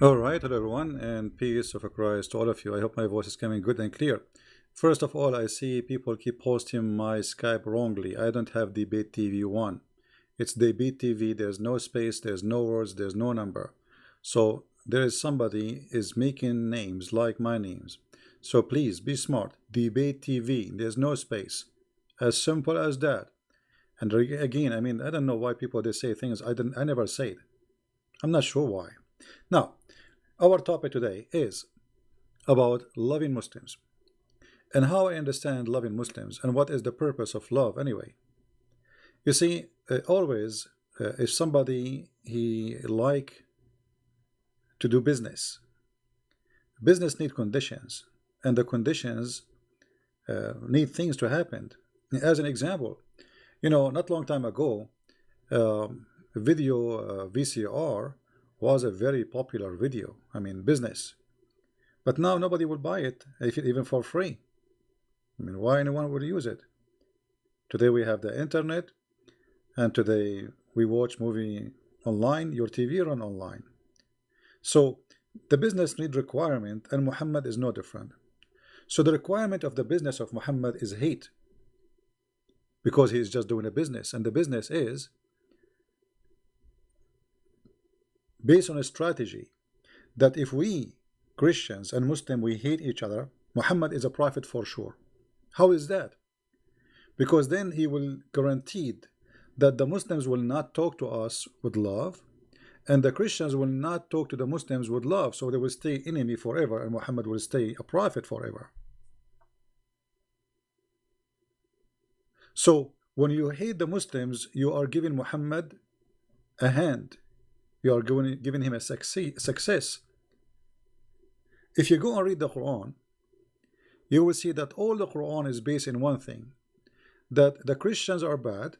All right, hello everyone, and peace of Christ to all of you. I hope my voice is coming good and clear. First of all, I see people keep posting my Skype wrongly. I don't have Debate TV 1. It's Debate TV. There's no space, there's no words, there's no number. So there is somebody is making names like my names. So please be smart. Debate TV. There's no space. As simple as that. And again, I mean, I don't know why people they say things I never said. I'm not sure why. Now, our topic today is about loving Muslims and how I understand loving Muslims and what is the purpose of love anyway. You see, always if somebody he like to do business need conditions, and the conditions need things to happen. As an example, not long time ago, video VCR was a very popular video. I mean, business. But now nobody will buy it, even for free. I mean, why anyone would use it? Today we have the internet, and today we watch movie online. Your TV run online. So the business need requirement, and Muhammad is no different. So the requirement of the business of Muhammad is hate, because he's just doing a business, and the business is based on a strategy that if we Christians and Muslim we hate each other, Muhammad is a prophet for sure. How is that? Because then he will guaranteed that the Muslims will not talk to us with love, and the Christians will not talk to the Muslims with love, so they will stay enemy forever, and Muhammad will stay a prophet forever. So when you hate the Muslims, you are giving Muhammad a hand. You are giving him a success. If you go and read the Quran, you will see that all the Quran is based in one thing, that the Christians are bad,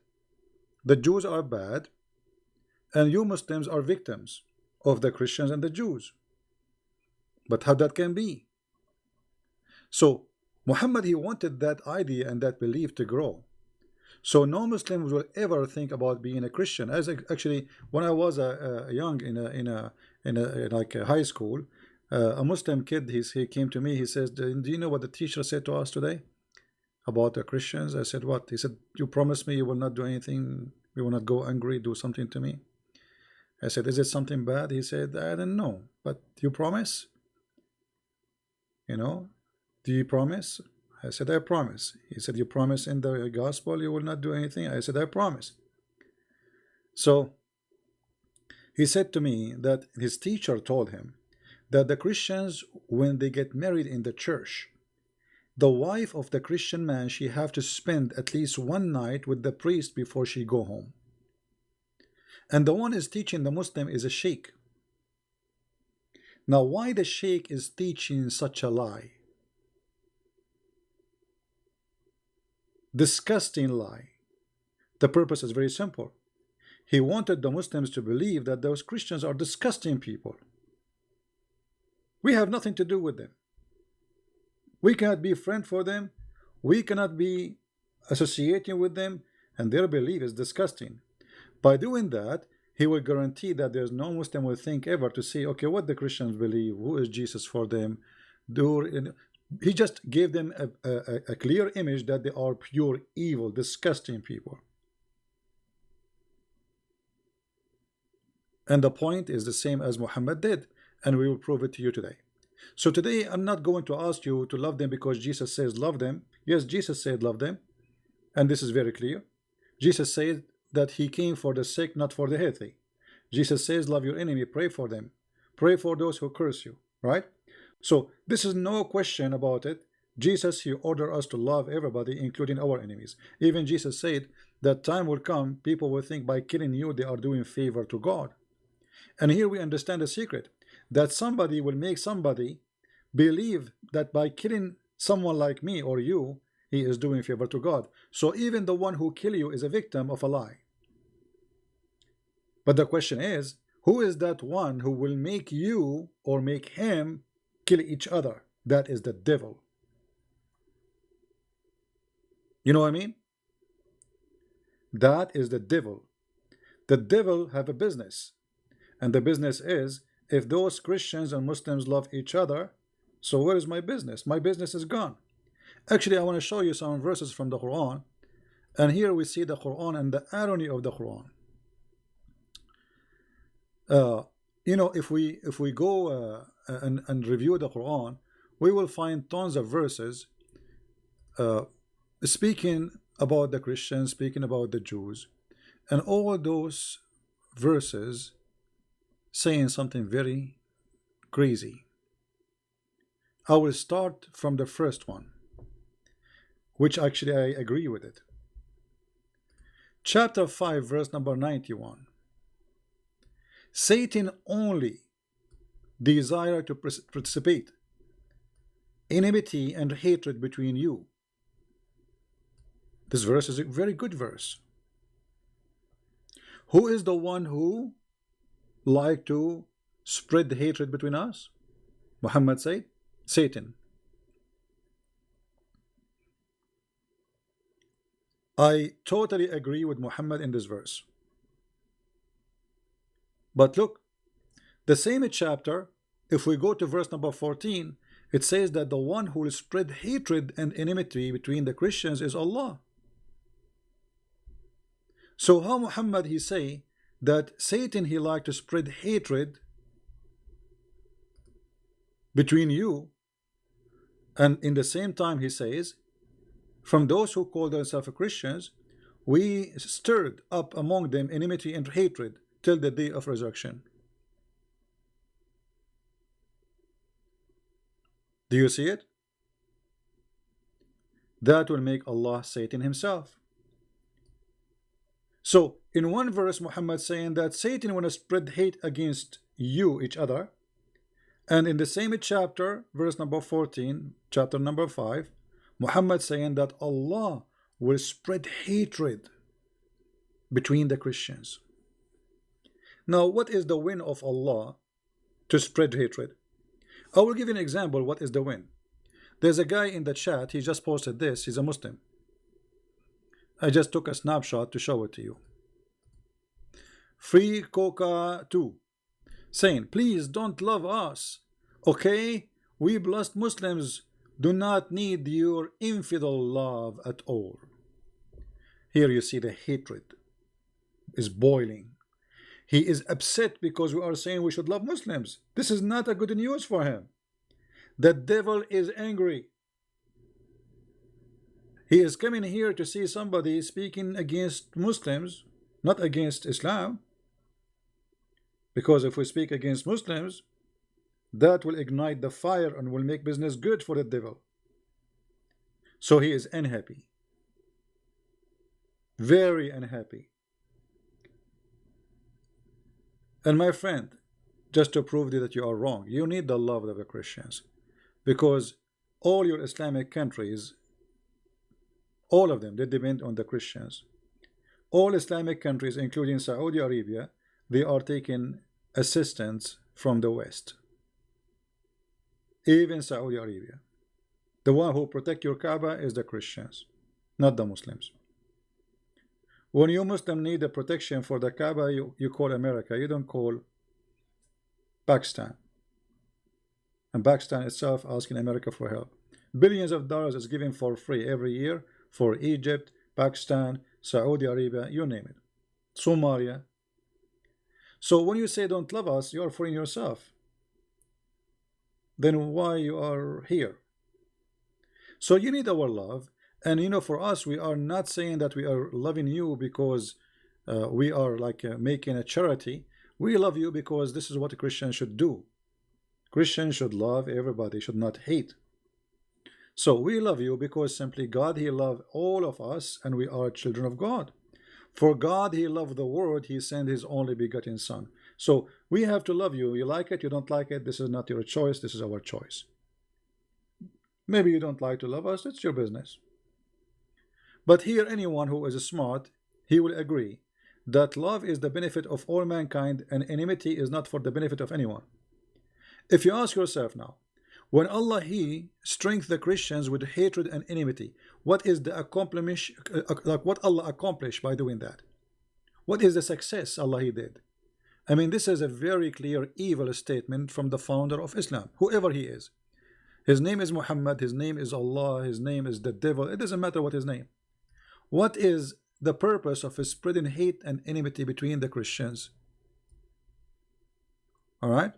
the Jews are bad, and you Muslims are victims of the Christians and the Jews. But how that can be? So Muhammad, he wanted that idea and that belief to grow. So no Muslims will ever think about being a Christian. As actually, when I was young in like a high school, a Muslim kid he came to me. He says, "Do you know what the teacher said to us today about the Christians?" I said, "What?" He said, "You promised me you will not do anything. You will not go angry, do something to me." I said, "Is it something bad?" He said, "I don't know, but you promise? You know, do you promise?" I said, "I promise." He said, "You promise in the gospel you will not do anything?" I said, "I promise." So he said to me that his teacher told him that the Christians, when they get married in the church, the wife of the Christian man, she have to spend at least one night with the priest before she go home. And the one is teaching the Muslim is a sheikh. Now, why the sheikh is teaching such a lie? Disgusting lie. The purpose is very simple. He wanted the Muslims to believe that those Christians are disgusting people. We have nothing to do with them. We cannot be friend for them. We cannot be associating with them, and their belief is disgusting. By doing that, he will guarantee that there's no Muslim will think ever to say, okay, what the Christians believe, who is Jesus for them. He just gave them a clear image that they are pure evil, disgusting people. And the point is the same as Muhammad did, and we will prove it to you today. So today I'm not going to ask you to love them because Jesus says love them. Yes, Jesus said love them, and this is very clear. Jesus said that he came for the sick, not for the healthy. Jesus says love your enemy, pray for them, pray for those who curse you, right? So this is no question about it. Jesus, he ordered us to love everybody, including our enemies. Even Jesus said that time will come, people will think by killing you they are doing favor to God. And here we understand the secret, that somebody will make somebody believe that by killing someone like me or you, he is doing favor to God. So even the one who kill you is a victim of a lie. But the question is, who is that one who will make you or make him kill each other? That is the devil. You know what I mean? That is the devil. The devil have a business, and the business is if those Christians and Muslims love each other, so where is my business? My business is gone. Actually, I want to show you some verses from the Quran, and here we see the Quran and the irony of the Quran. You know, if we go and review the Quran, we will find tons of verses speaking about the Christians, speaking about the Jews, and all those verses saying something very crazy. I will start from the first one, which actually I agree with it. Chapter 5, verse number 91. Satan only desire to precipitate enmity and hatred between you. This verse is a very good verse. Who is the one who like to spread the hatred between us? Muhammad said, Satan. I totally agree with Muhammad in this verse. But look, the same chapter, if we go to verse number 14, it says that the one who will spread hatred and enmity between the Christians is Allah. So how Muhammad he say that Satan he like to spread hatred between you, and in the same time he says, from those who call themselves Christians, we stirred up among them enmity and hatred till the day of resurrection. Do you see it? That will make Allah Satan himself. So in one verse Muhammad saying that Satan want to spread hate against you, each other, and in the same chapter, verse number 14, chapter number 5, Muhammad saying that Allah will spread hatred between the Christians. Now what is the win of Allah to spread hatred? I will give you an example. What is the win? There's a guy in the chat, he just posted this, he's a Muslim. I just took a snapshot to show it to you. Free Coca 2 saying, please don't love us, okay? We blessed Muslims do not need your infidel love at all. Here you see the hatred is boiling. He is upset because we are saying we should love Muslims. This is not a good news for him. The devil is angry. He is coming here to see somebody speaking against Muslims, not against Islam. Because if we speak against Muslims, that will ignite the fire and will make business good for the devil. So he is unhappy. Very unhappy. And my friend, just to prove that you are wrong, you need the love of the Christians. Because all your Islamic countries, all of them, they depend on the Christians. All Islamic countries, including Saudi Arabia, they are taking assistance from the West. Even Saudi Arabia. The one who protect your Kaaba is the Christians, not the Muslims. When you Muslim need the protection for the Kaaba, you call America, you don't call Pakistan. And Pakistan itself asking America for help. Billions of dollars is given for free every year for Egypt, Pakistan, Saudi Arabia, you name it. Somalia. So when you say don't love us, you are fooling yourself. Then why you are here? So you need our love. And you know, for us, we are not saying that we are loving you because we are like making a charity. We love you because this is what a Christian should do. Christians should love everybody, should not hate. So we love you because simply God, he loved all of us, and we are children of God. For God, he loved the world, he sent his only begotten son. So we have to love you. You like it, you don't like it, this is not your choice, this is our choice. Maybe you don't like to love us, it's your business. But here, anyone who is smart, he will agree that love is the benefit of all mankind and enmity is not for the benefit of anyone. If you ask yourself now, when Allah he strengthened the Christians with hatred and enmity, what is the what Allah accomplished by doing that? What is the success Allah he did? I mean, this is a very clear evil statement from the founder of Islam, whoever he is. His name is Muhammad, his name is Allah, his name is the devil. It doesn't matter what his name. What is the purpose of spreading hate and enmity between the Christians? All right.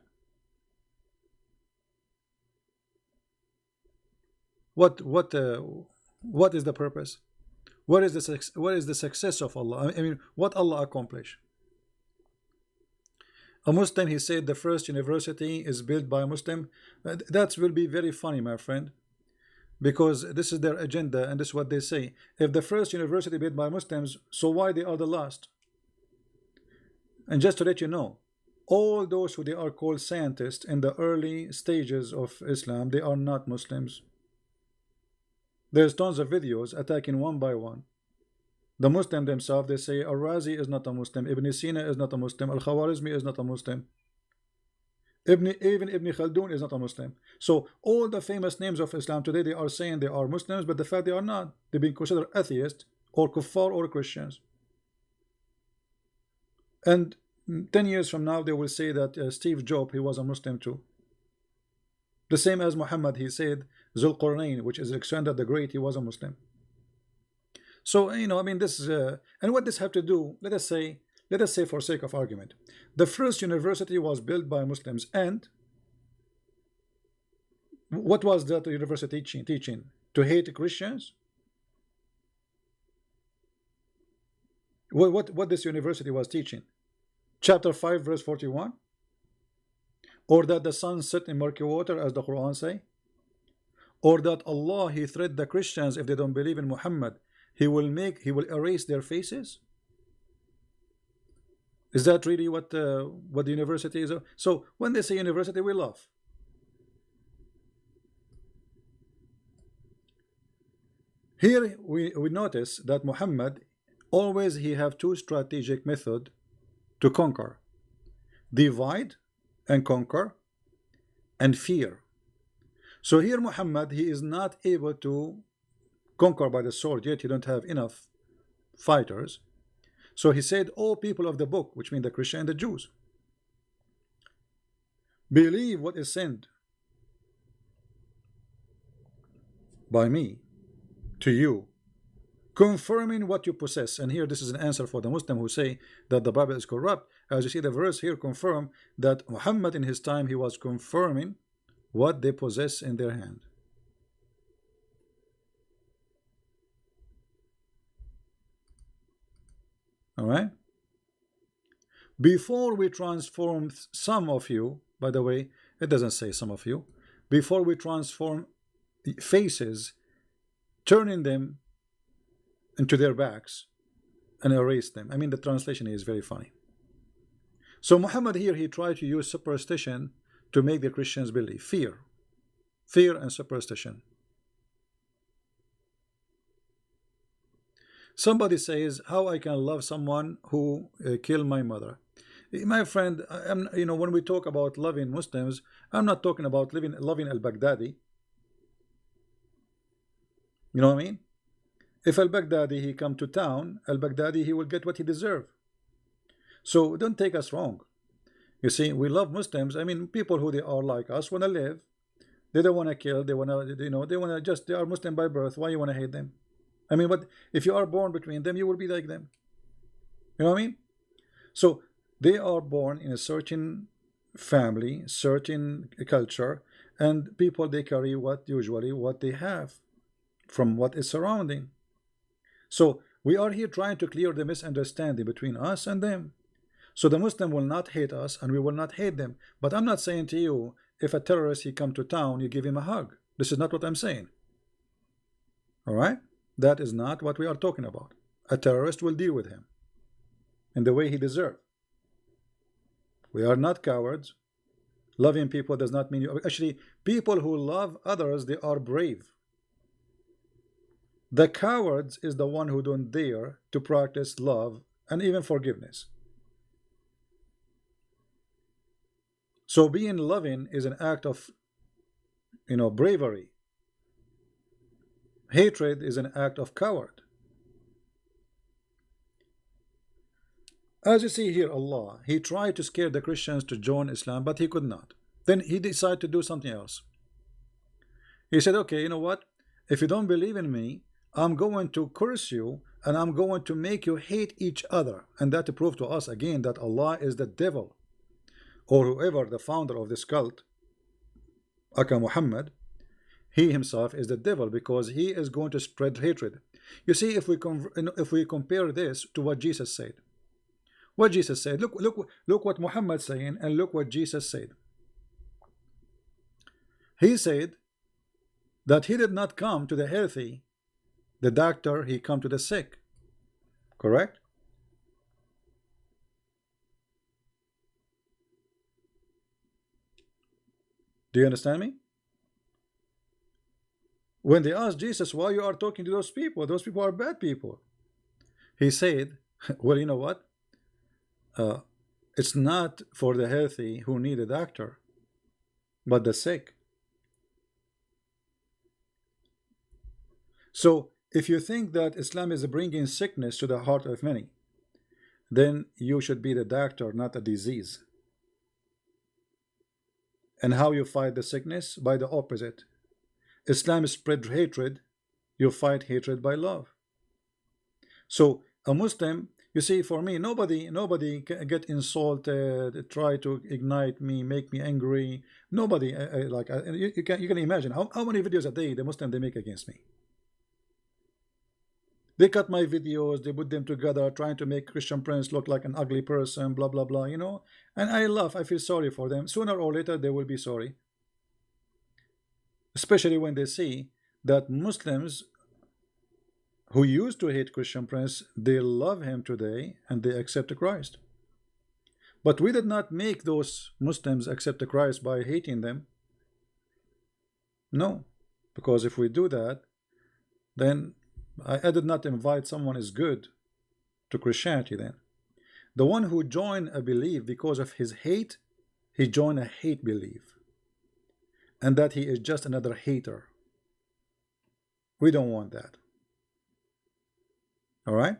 What is the purpose? What is the success of Allah? I mean, what Allah accomplished? A Muslim, he said the first university is built by a Muslim. That will be very funny, my friend, because this is their agenda and this is what they say. If the first university built by Muslims, so why they are the last? And just to let you know, all those who they are called scientists in the early stages of Islam, they are not Muslims. There's tons of videos attacking one by one. The Muslim themselves, they say Al-Razi is not a Muslim, Ibn Sina is not a Muslim, Al-Khawarizmi is not a Muslim, even Ibn Khaldun is not a Muslim. So all the famous names of Islam today, they are saying they are Muslims, but the fact they are not. They've been considered atheists or kuffar or Christians. And 10 years from now, they will say that Steve Jobs, he was a Muslim too. The same as Muhammad, he said Zulqarnain, which is Alexander the Great, he was a Muslim. So, you know, I mean, this is and what this have to do, let us say for sake of argument, the first university was built by Muslims, and what was that university teaching? To hate Christians? What this university was teaching? Chapter 5 verse 41? Or that the sun set in murky water, as the Quran say? Or that Allah, he threatened the Christians if they don't believe in Muhammad, he will erase their faces? Is that really what the university is? So when they say university, we laugh. Here we notice that Muhammad always he have two strategic method to conquer: divide and conquer, and fear. So here Muhammad, he is not able to conquer by the sword yet. He don't have enough fighters. So he said, "O people of the book," which mean the Christian and the Jews, "believe what is sent by me to you, confirming what you possess." And here this is an answer for the Muslim who say that the Bible is corrupt. As you see, the verse here confirm that Muhammad in his time, he was confirming what they possess in their hand. All right. Before we transform some of you, by the way, it doesn't say some of you, before we transform faces, turning them into their backs and erase them. I mean, the translation is very funny. So Muhammad here, he tried to use superstition to make the Christians believe. Fear and superstition. Somebody says, how I can love someone who killed my mother? My friend, you know, when we talk about loving Muslims, I'm not talking about loving al-Baghdadi. You know what I mean? If al-Baghdadi he come to town, al-Baghdadi he will get what he deserve. So don't take us wrong. You see, we love Muslims. I mean, people who they are like us want to live. They don't want to kill. They want to, you know, they want to just, they are Muslim by birth. Why you want to hate them? I mean, but if you are born between them, you will be like them. You know what I mean? So they are born in a certain family, certain culture, and people, they carry usually what they have from what is surrounding. So we are here trying to clear the misunderstanding between us and them. So the Muslim will not hate us and we will not hate them. But I'm not saying to you, if a terrorist he come to town, you give him a hug. This is not what I'm saying. All right? That is not what we are talking about. A terrorist will deal with him in the way he deserves. We are not cowards. Loving people does not mean you. Actually, people who love others, they are brave. The cowards is the one who don't dare to practice love and even forgiveness. So being loving is an act of, you know, bravery. Hatred is an act of coward. As you see here, Allah, He tried to scare the Christians to join Islam, but He could not. Then He decided to do something else. He said, okay, you know what? If you don't believe in me, I'm going to curse you and I'm going to make you hate each other. And that to prove to us again that Allah is the devil, or whoever the founder of this cult, Aka Muhammad, he himself is the devil, because he is going to spread hatred. You see, if we compare this to what Jesus said, look what Muhammad saying, and look what Jesus said. He said that he did not come to the healthy, the doctor, he come to the sick. Correct? Do you understand me? When they asked Jesus, why you are talking to those people are bad people, he said, well, you know what, it's not for the healthy who need a doctor, but the sick. So if you think that Islam is bringing sickness to the heart of many, then you should be the doctor, not a disease. And how you fight the sickness? By the opposite. Islam spread hatred, you fight hatred by love. So a Muslim, you see, for me, nobody get insulted, try to ignite me, make me angry. Nobody, you can imagine how many videos a day the Muslim they make against me. They cut my videos, they put them together, trying to make Christian Prince look like an ugly person, blah blah blah, you know. And I laugh, I feel sorry for them. Sooner or later they will be sorry. Especially when they see that Muslims who used to hate Christian Prince, they love him today and they accept Christ. But we did not make those Muslims accept Christ by hating them. No, because if we do that, then I did not invite someone is good to Christianity. Then the one who joined a belief because of his hate, he joined a hate belief, and that he is just another hater. We don't want that. All right,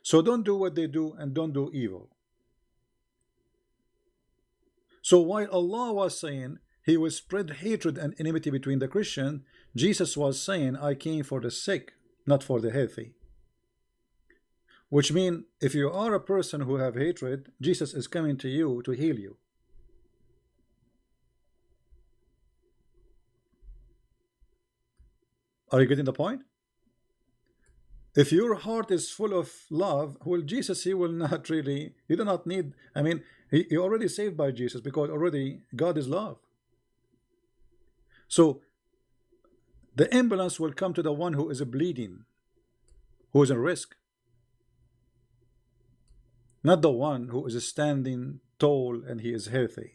so don't do what they do and don't do evil. So while Allah was saying he will spread hatred and enmity between the Christian, Jesus was saying, I came for the sick, not for the healthy. Which means if you are a person who have hatred, Jesus is coming to you to heal you. Are you getting the point? If your heart is full of love, well, Jesus, he will not really, you do not need, I mean, you're already saved by Jesus, because already God is love. So the ambulance will come to the one who is bleeding, who is at risk, not the one who is standing tall and he is healthy.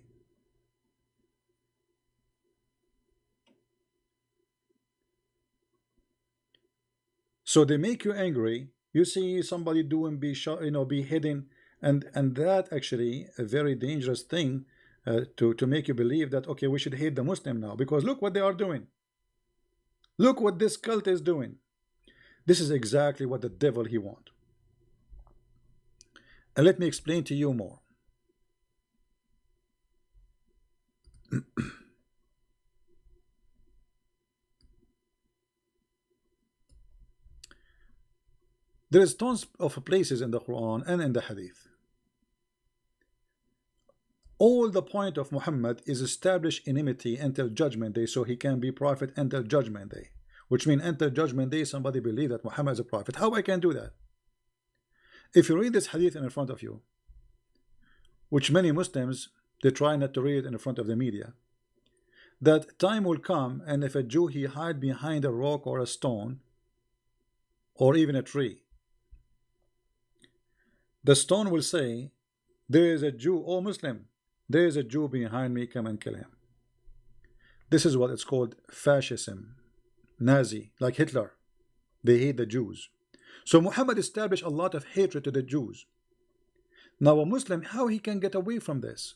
So they make you angry. You see somebody doing beheading, and that actually a very dangerous thing to make you believe that okay, we should hate the Muslim now, because look what they are doing. Look what this cult is doing. This is exactly what the devil he wants. And let me explain to you more. There is tons of places in the Quran and in the Hadith. All the point of Muhammad is establish enmity until judgment day, so he can be prophet until judgment day. Which means until judgment day somebody believe that Muhammad is a prophet. How I can do that? If you read this hadith in front of you, which many Muslims they try not to read in front of the media, that time will come, and if a Jew he hide behind a rock or a stone or even a tree, the stone will say, there is a Jew, oh Muslim, there is a Jew behind me, come and kill him. This is what it's called fascism, Nazi, like Hitler. They hate the Jews. So Muhammad established a lot of hatred to the Jews. Now a Muslim, how he can get away from this?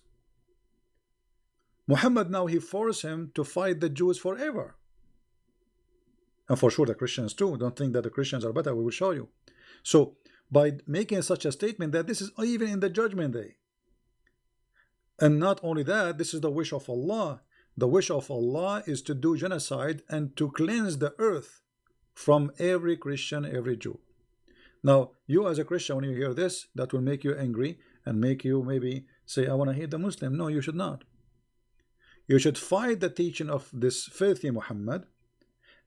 Muhammad now he forced him to fight the Jews forever. And for sure the Christians too. Don't think that the Christians are better, we will show you. So by making such a statement that this is even in the judgment day. And not only that, this is the wish of Allah. The wish of Allah is to do genocide and to cleanse the earth from every Christian, every Jew. Now, you as a Christian, when you hear this, that will make you angry and make you maybe say, I want to hate the Muslim. No, you should not. You should fight the teaching of this filthy Muhammad,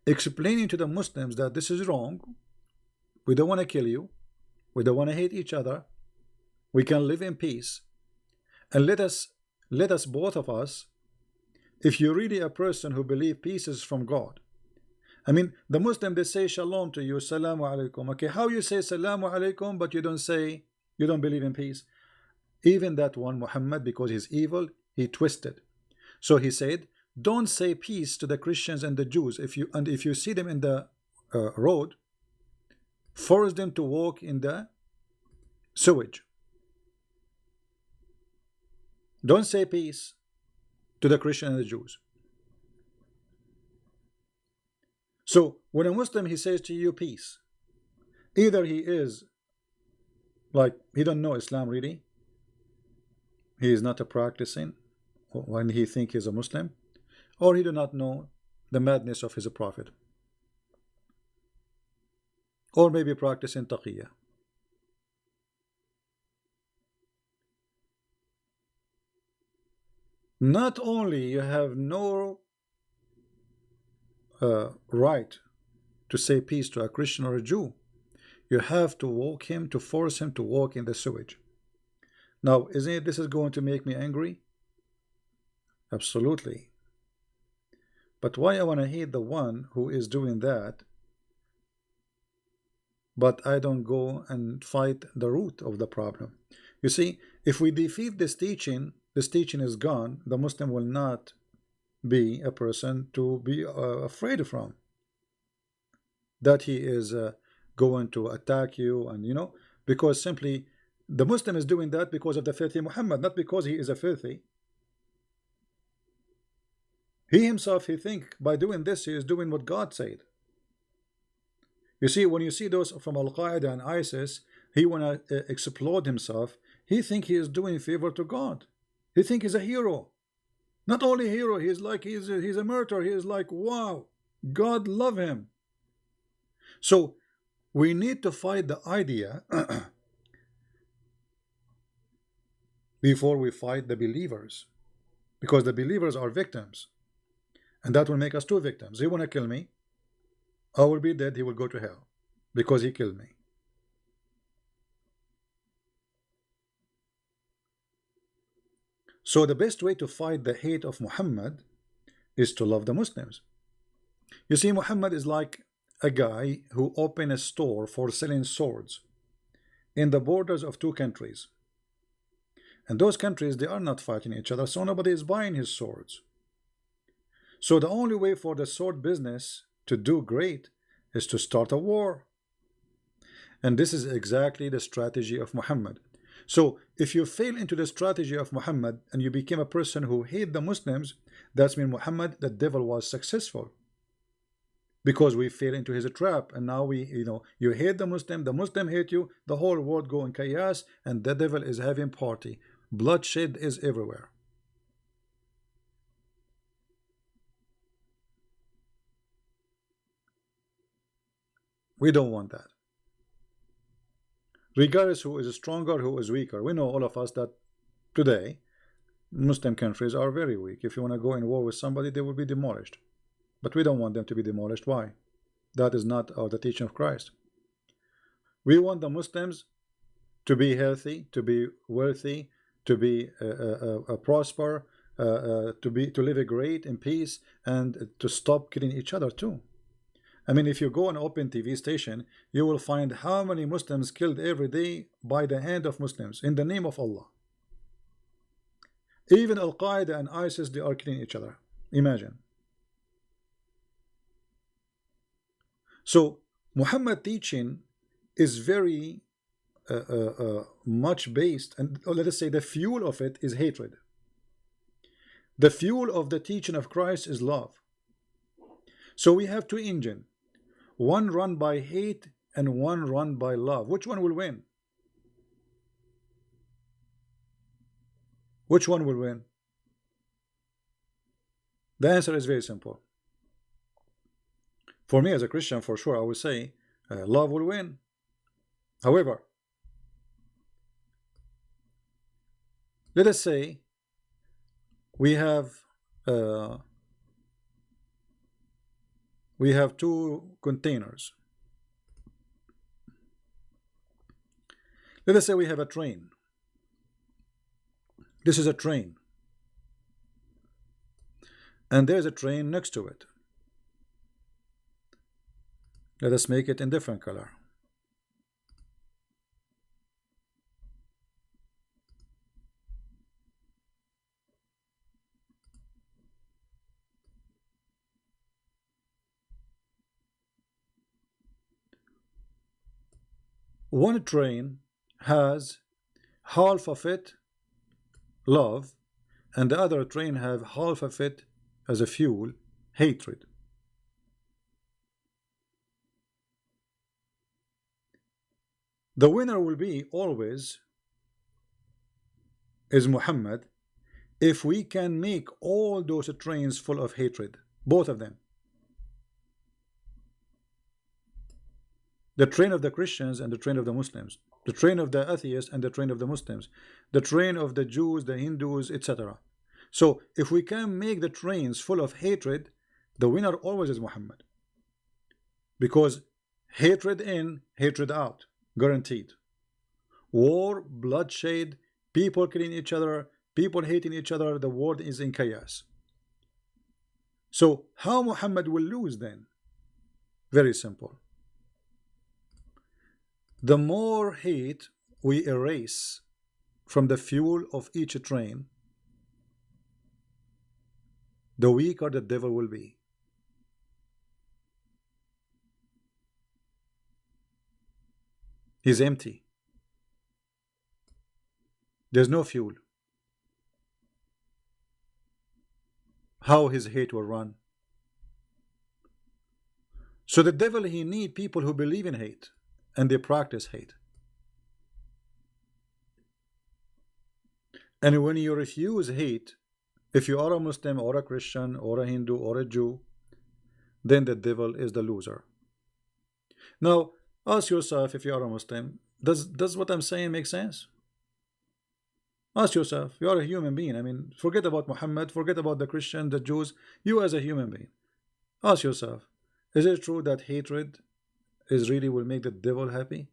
explaining to the Muslims that this is wrong. We don't want to kill you. We don't want to hate each other. We can live in peace. And let us both of us, if you're really a person who believes peace is from God. I mean, the Muslim, they say shalom to you, salamu alaikum. Okay, how you say salamu alaikum, but you don't say, you don't believe in peace? Even that one, Muhammad, because he's evil, he twisted. So he said, don't say peace to the Christians and the Jews. If you see them in the road, force them to walk in the sewage. Don't say peace to the Christians and the Jews. So when a Muslim, he says to you peace, either he is like, he don't know Islam really, he is not a practicing when he think he's a Muslim, or he do not know the madness of his prophet, or maybe practicing taqiyya. Not only you have no right to say peace to a Christian or a Jew, you have to walk him, to force him to walk in the sewage. Now, isn't it this is going to make me angry? Absolutely. But why I want to hate the one who is doing that, but I don't go and fight the root of the problem? You see, if we defeat this teaching is gone. The Muslim will not be a person to be afraid from, that he is going to attack you, and because simply the Muslim is doing that because of the filthy Muhammad, not because he is a filthy. He himself, he think by doing this he is doing what God said. You see, when you see those from Al-Qaeda and ISIS, he wanna explode himself. He think he is doing favor to God. He think he's a hero. Not only a hero, he's like he's a martyr. He is like, wow, God love him. So we need to fight the idea before we fight the believers, because the believers are victims, and that will make us two victims. He want to kill me, I will be dead, he will go to hell because he killed me. So the best way to fight the hate of Muhammad is to love the Muslims. You see, Muhammad is like a guy who opened a store for selling swords in the borders of two countries, and those countries, they are not fighting each other, so nobody is buying his swords. So the only way for the sword business to do great is to start a war, and this is exactly the strategy of Muhammad. So if you fail into the strategy of Muhammad and you became a person who hate the Muslims, that's mean Muhammad, the devil, was successful, because we fell into his trap. And now you hate the Muslim hate you, the whole world go in chaos, and the devil is having party. Bloodshed is everywhere. We don't want that. Regardless who is stronger, who is weaker, we know, all of us, that today Muslim countries are very weak. If you want to go in war with somebody, they will be demolished. But we don't want them to be demolished. Why? That is not the teaching of Christ. We want the Muslims to be healthy, to be wealthy, to be prosper, to live a great in peace, and to stop killing each other too. I mean, if you go on open TV station, you will find how many Muslims killed every day by the hand of Muslims in the name of Allah. Even Al-Qaeda and ISIS, they are killing each other. Imagine. So Muhammad teaching is very much based, and let us say the fuel of it is hatred. The fuel of the teaching of Christ is love. So we have two engines. One run by hate and one run by love, which one will win? Which one will win? The answer is very simple. For me as a Christian, for sure, I would say love will win. However, let us say we have two containers. Let us say we have a train. This is a train, and there's a train next to it. Let us make it in different color. One train has half of it love, and the other train have half of it as a fuel, hatred. The winner will be always is Muhammad if we can make all those trains full of hatred, both of them. The train of the Christians and the train of the Muslims, the train of the atheists and the train of the Muslims, the train of the Jews, the Hindus, etc. So if we can make the trains full of hatred, the winner always is Muhammad. Because hatred in, hatred out, guaranteed. War, bloodshed, people killing each other, people hating each other, the world is in chaos. So how Muhammad will lose then? Very simple. The more hate we erase from the fuel of each train, the weaker the devil will be. He's empty. There's no fuel. How his hate will run? So the devil, he need people who believe in hate and they practice hate. And when you refuse hate, if you are a Muslim or a Christian or a Hindu or a Jew, then the devil is the loser. Now ask yourself, if you are a Muslim, does what I'm saying make sense? Ask yourself, you are a human being. I mean, forget about Muhammad, forget about the Christian, the Jews, you as a human being. Ask yourself, is it true that hatred is really will make the devil happy?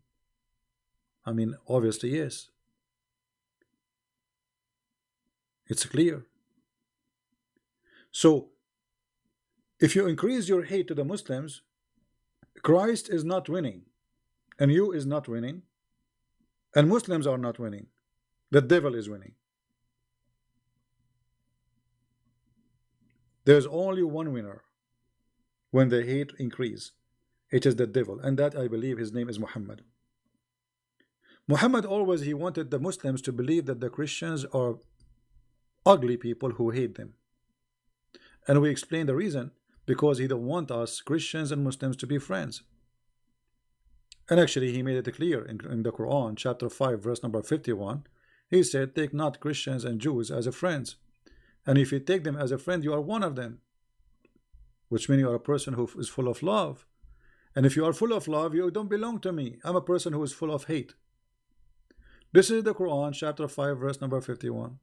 I mean, obviously yes. It's clear. So if you increase your hate to the Muslims, Christ is not winning, and you is not winning, and Muslims are not winning. The devil is winning. There's only one winner when the hate increase. It is the devil, and that I believe his name is Muhammad. Muhammad always, he wanted the Muslims to believe that the Christians are ugly people who hate them. And we explain the reason, because he don't want us Christians and Muslims to be friends. And actually he made it clear in the Quran, chapter 5, verse number 51. He said, take not Christians and Jews as a friends. And if you take them as a friend, you are one of them, which means you are a person who is full of love. And if you are full of love, you don't belong to me. I'm a person who is full of hate. This is the Quran, chapter 5, verse number 51.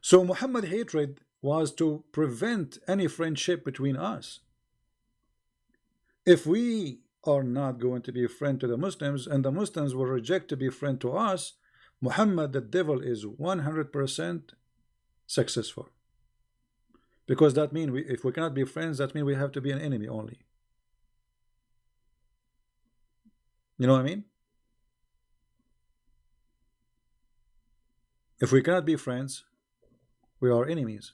So Muhammad hatred was to prevent any friendship between us. If we are not going to be a friend to the Muslims, and the Muslims will reject to be a friend to us, Muhammad, the devil, is 100% successful. Because that means if we cannot be friends, that means we have to be an enemy only. You know what I mean? If we cannot be friends, we are enemies.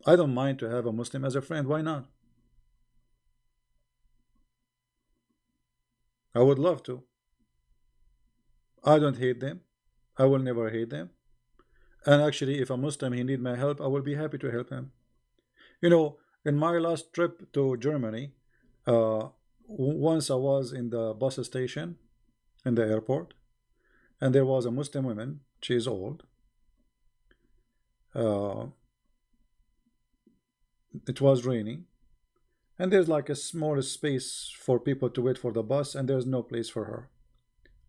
I don't mind to have a Muslim as a friend. Why not? I would love to. I don't hate them. I will never hate them. And actually, if a Muslim he need my help, I will be happy to help him. You know, in my last trip to Germany, once I was in the bus station in the airport, and there was a Muslim woman. She is old. It was raining, and there's like a small space for people to wait for the bus, and there's no place for her.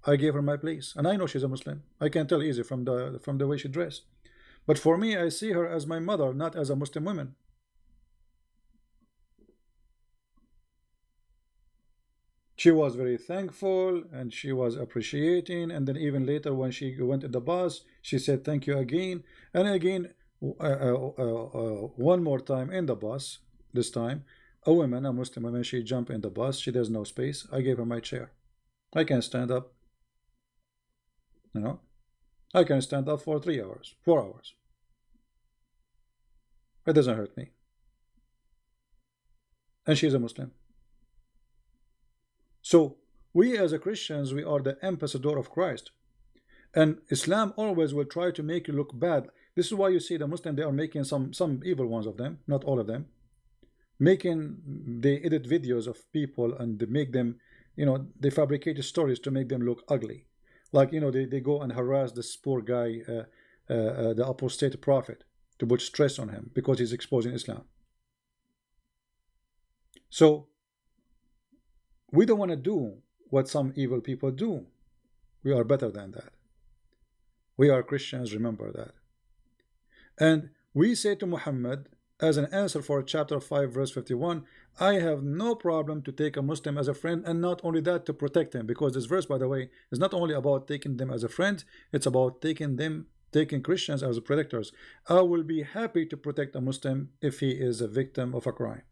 I gave her my place, and I know she's a Muslim. I can tell easy from the way she dressed. But for me, I see her as my mother, not as a Muslim woman. She was very thankful and she was appreciating, and then even later when she went in the bus, she said thank you again and again. One more time in the bus, this time a woman, a Muslim woman, she jumped in the bus. She there's no space. I gave her my chair. I can stand up, you know. I can stand up for 3 hours, 4 hours. It doesn't hurt me. And she's a Muslim. So we as a Christians, we are the ambassador of Christ, and Islam always will try to make you look bad. This is why you see the Muslim, they are making some evil ones of them, not all of them, they edit videos of people and they make them, you know, they fabricate stories to make them look ugly. Like, you know, they go and harass this poor guy, the apostate prophet, to put stress on him because he's exposing Islam. So we don't want to do what some evil people do. We are better than that. We are Christians, remember that. And we say to Muhammad, as an answer for chapter 5 verse 51, I have no problem to take a Muslim as a friend, and not only that, to protect him, because this verse, by the way, is not only about taking them as a friend, it's about taking Christians as protectors. I will be happy to protect a Muslim if he is a victim of a crime.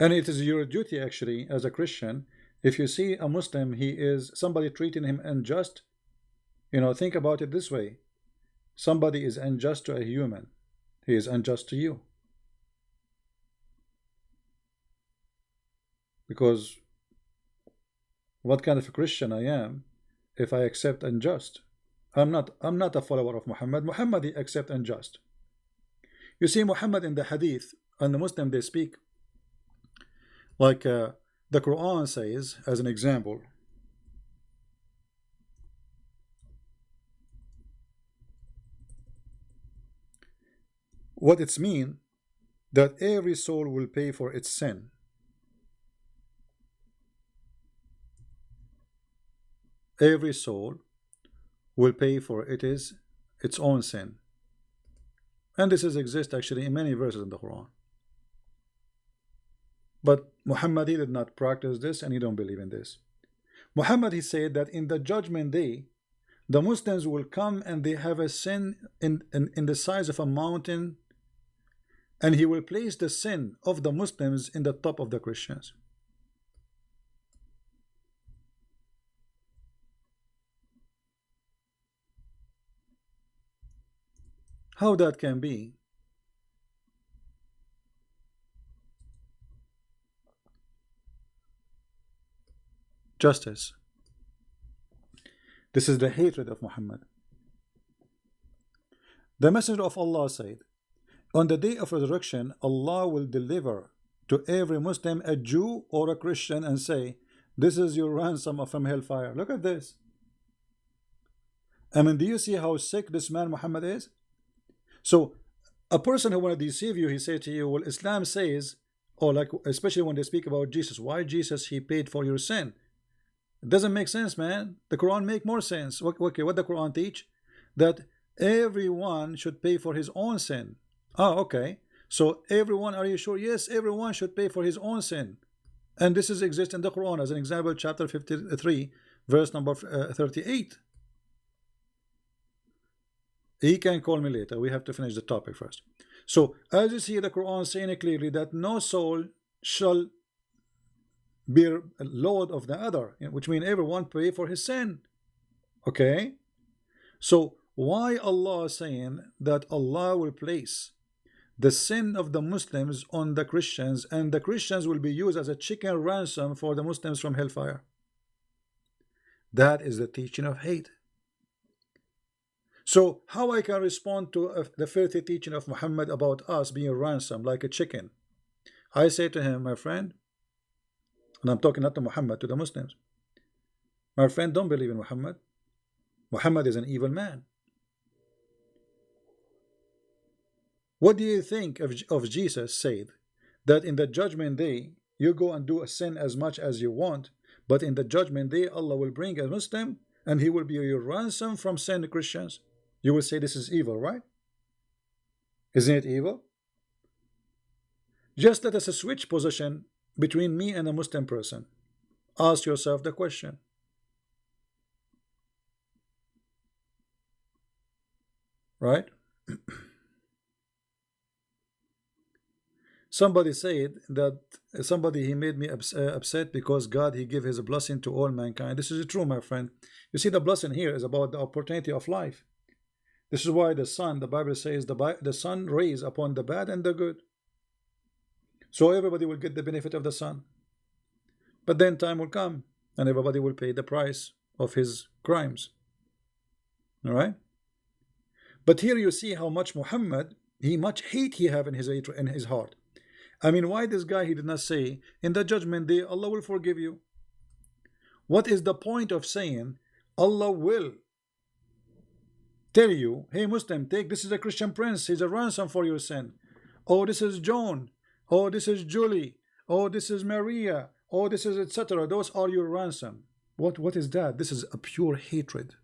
And it is your duty, actually, as a Christian, if you see a Muslim, he is somebody treating him unjust, you know, think about it this way. Somebody is unjust to a human, he is unjust to you. Because what kind of a Christian I am if I accept unjust? I'm not a follower of Muhammad. Muhammad, he accept unjust. You see, Muhammad in the hadith, and the Muslim, they speak like the Quran says, as an example, what it's mean, that every soul will pay for its sin. Every soul will pay for its own sin. And this exists actually in many verses in the Quran. But Muhammad, he did not practice this, and he don't believe in this. Muhammad, he said that in the judgment day, the Muslims will come and they have a sin in the size of a mountain, and he will place the sin of the Muslims in the top of the Christians. How that can be? Justice. This is the hatred of Muhammad. The Messenger of Allah said, on the day of resurrection, Allah will deliver to every Muslim a Jew or a Christian and say, this is your ransom from hellfire. Look at this. I mean, do you see how sick this man Muhammad is? So a person who want to deceive you, he say to you, well, Islam says, or like, especially when they speak about Jesus, why Jesus, he paid for your sin. It doesn't make sense, man. The Quran make more sense. Okay, what the Quran teach? That everyone should pay for his own sin. Oh, okay. So everyone, are you sure? Yes, everyone should pay for his own sin. And this exists in the Quran, as an example, chapter 53, verse number 38. He can call me later. We have to finish the topic first. So, as you see, the Quran saying clearly that no soul shall bear a load of the other, which means everyone pay for his sin. Okay? So, why Allah saying that Allah will place the sin of the Muslims on the Christians, and the Christians will be used as a chicken ransom for the Muslims from hellfire. That is the teaching of hate. So how I can respond to the filthy teaching of Muhammad about us being ransomed like a chicken? I say to him, my friend, and I'm talking not to Muhammad, to the Muslims, my friend, don't believe in Muhammad. Muhammad is an evil man. What do you think of Jesus said that in the judgment day you go and do a sin as much as you want, but in the judgment day Allah will bring a Muslim and he will be your ransom from sin, Christians? You will say this is evil, right? Isn't it evil? Just let us switch position between me and a Muslim person. Ask yourself the question. Right? Somebody said that he made me upset because God, he gave his blessing to all mankind. This is true, my friend. You see, the blessing here is about the opportunity of life. This is why the sun, the Bible says, the sun rays upon the bad and the good. So everybody will get the benefit of the sun. But then time will come and everybody will pay the price of his crimes. All right? But here you see how much Muhammad, much hate he have in his heart. I mean, why this guy, he did not say, in the judgment day, Allah will forgive you? What is the point of saying, Allah will tell you, hey Muslim, take, this is a Christian prince, he's a ransom for your sin. Oh, this is John. Oh, this is Julie. Oh, this is Maria. Oh, this is etc. Those are your ransom. What is that? This is a pure hatred.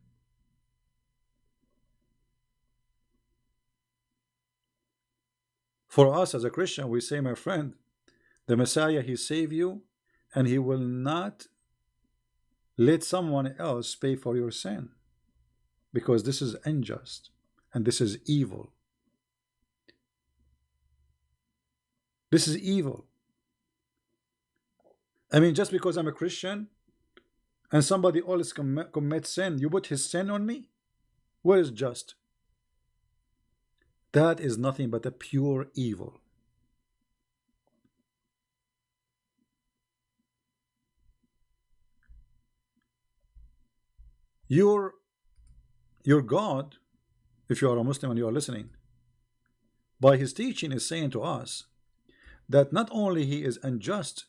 For us as a Christian, we say, my friend, the Messiah, he saved you, and he will not let someone else pay for your sin, because this is unjust and this is evil. This is evil. I mean, just because I'm a Christian and somebody always commits sin, you put his sin on me? Where is just? That is nothing but a pure evil. Your God, if you are a Muslim and you are listening, by his teaching is saying to us that not only he is unjust,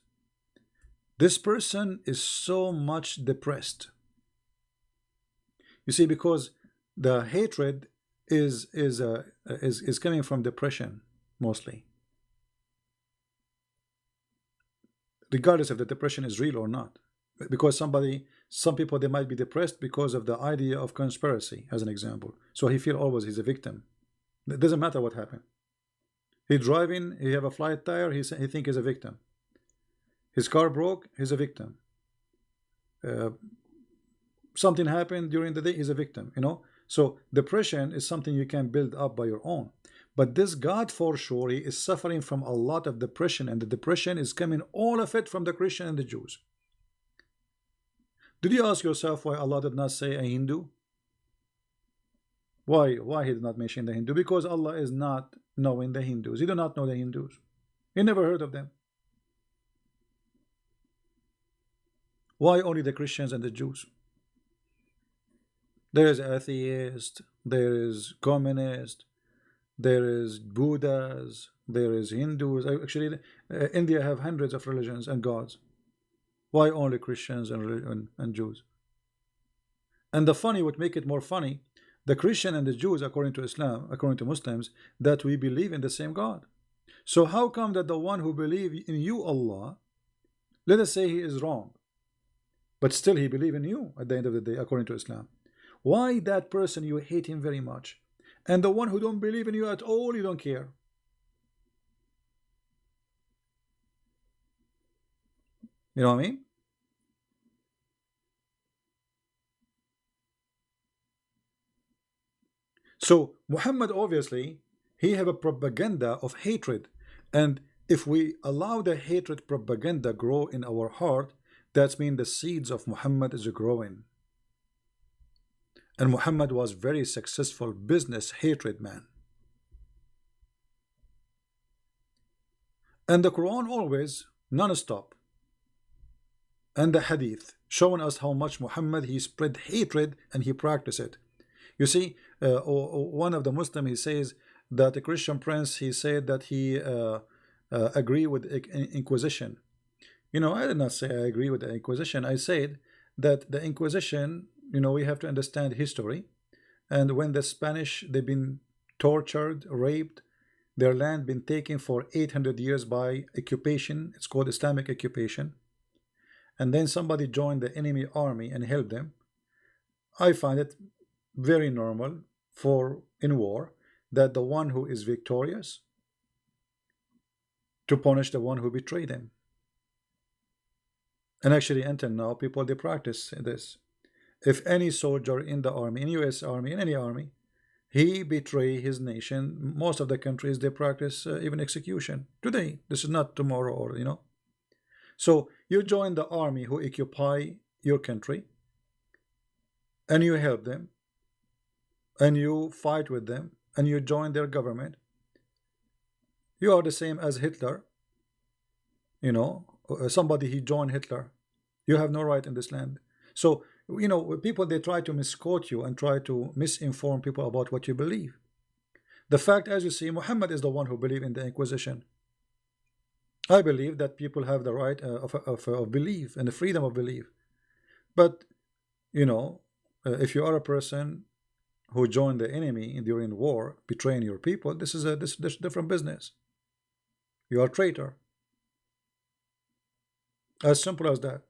this person is so much depressed. You see, because the hatred is coming from depression mostly, regardless if the depression is real or not. Because some people, they might be depressed because of the idea of conspiracy, as an example. So he feel always he's a victim. It doesn't matter what happened. He driving, he have a flat tire, he think he's a victim. His car broke, he's a victim. Something happened during the day, he's a victim, you know. So depression is something you can build up by your own. But this God, for sure, he is suffering from a lot of depression, and the depression is coming, all of it, from the Christian and the Jews. Did you ask yourself why Allah did not say a Hindu? Why he did not mention the Hindu? Because Allah is not knowing the Hindus. He do not know the Hindus. He never heard of them. Why only the Christians and the Jews? There is atheist, there is communist, there is Buddhas, there is Hindus. Actually, India have hundreds of religions and gods. Why only Christians and Jews? And the funny, what make it more funny, the Christian and the Jews, according to Islam, according to Muslims, that we believe in the same God. So how come that the one who believe in you, Allah, let us say he is wrong, but still he believe in you at the end of the day, according to Islam? Why that person you hate him very much, and the one who don't believe in you at all, you don't care? You know what I mean? So Muhammad, obviously, he have a propaganda of hatred, and if we allow the hatred propaganda grow in our heart, that means the seeds of Muhammad is growing. And Muhammad was very successful business hatred man. And the Quran always non-stop, and the Hadith showing us how much Muhammad he spread hatred and he practiced it. You see, one of the Muslim, he says that a Christian prince, he said that he agree with Inquisition. You know, I did not say I agree with the Inquisition. I said that the Inquisition, you know, we have to understand history. And when the Spanish, they've been tortured, raped, their land been taken for 800 years by occupation. It's called Islamic occupation. And then somebody joined the enemy army and helped them. I find it very normal for in war that the one who is victorious to punish the one who betrayed him. And actually until now people, they practice this. If any soldier in the army, in US Army, in any army, he betray his nation, most of the countries they practice even execution today. This is not tomorrow, or you know. So you join the army who occupy your country, and you help them, and you fight with them, and you join their government. You are the same as Hitler. You know, somebody he joined Hitler. You have no right in this land. So you know, people, they try to misquote you and try to misinform people about what you believe. The fact, as you see, Muhammad is the one who believed in the Inquisition. I believe that people have the right of belief and the freedom of belief. But you know, if you are a person who joined the enemy during war, betraying your people, this is a this different business. You are a traitor. As simple as that.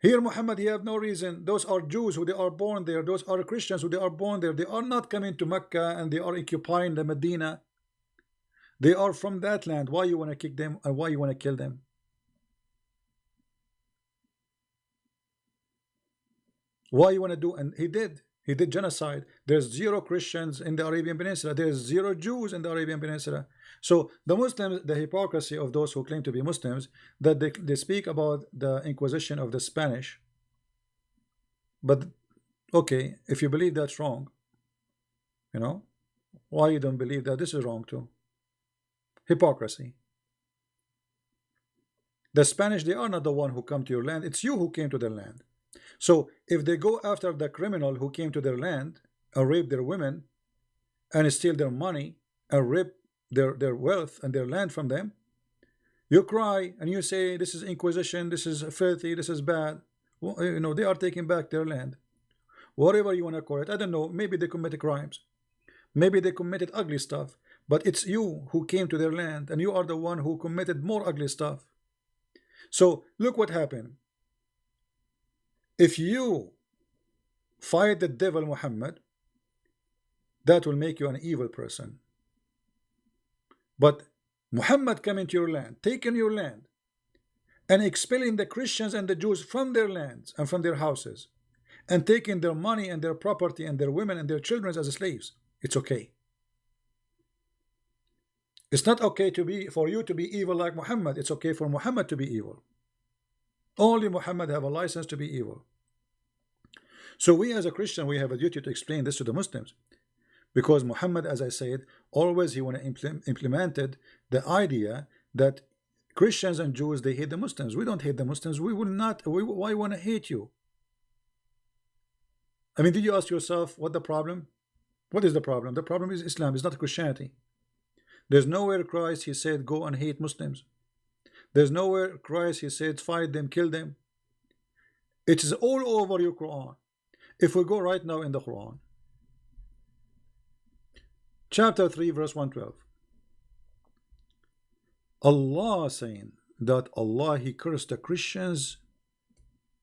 Here Muhammad, he have no reason. Those are Jews who they are born there. Those are Christians who they are born there. They are not coming to Mecca and they are occupying the Medina. They are from that land. Why you want to kick them and why you want to kill them? Why you want to do? And he did genocide. There's 0 Christians in the Arabian Peninsula. There's 0 Jews in the Arabian Peninsula. So the Muslims, the hypocrisy of those who claim to be Muslims, that they speak about the Inquisition of the Spanish. But okay, if you believe that's wrong, you know, why you don't believe that this is wrong too? Hypocrisy. The Spanish, they are not the one who come to your land. It's you who came to their land. So if they go after the criminal who came to their land and rape their women and steal their money and rip their wealth and their land from them, you cry and you say this is Inquisition, this is filthy, this is bad. Well, you know, they are taking back their land. Whatever you want to call it, I don't know, maybe they committed crimes, maybe they committed ugly stuff, but it's you who came to their land and you are the one who committed more ugly stuff. So look what happened. If you fight the devil Muhammad, that will make you an evil person. But Muhammad coming to your land, taking your land, and expelling the Christians and the Jews from their lands and from their houses, and taking their money and their property and their women and their children as slaves, it's okay. It's not okay for you to be evil like Muhammad. It's okay for Muhammad to be evil. Only Muhammad have a license to be evil. So we as a Christian, we have a duty to explain this to the Muslims, because Muhammad, as I said, always he want to implemented the idea that Christians and Jews, they hate the Muslims. We don't hate the Muslims. We will not. Why want to hate you? I mean, did you ask yourself what the problem? What is the problem? The problem is Islam. It's not Christianity. There's nowhere Christ he said go and hate Muslims. There's nowhere Christ he said fight them, kill them. It is all over your Quran. If we go right now in the Quran, chapter 3 verse 112, Allah saying that Allah he cursed the Christians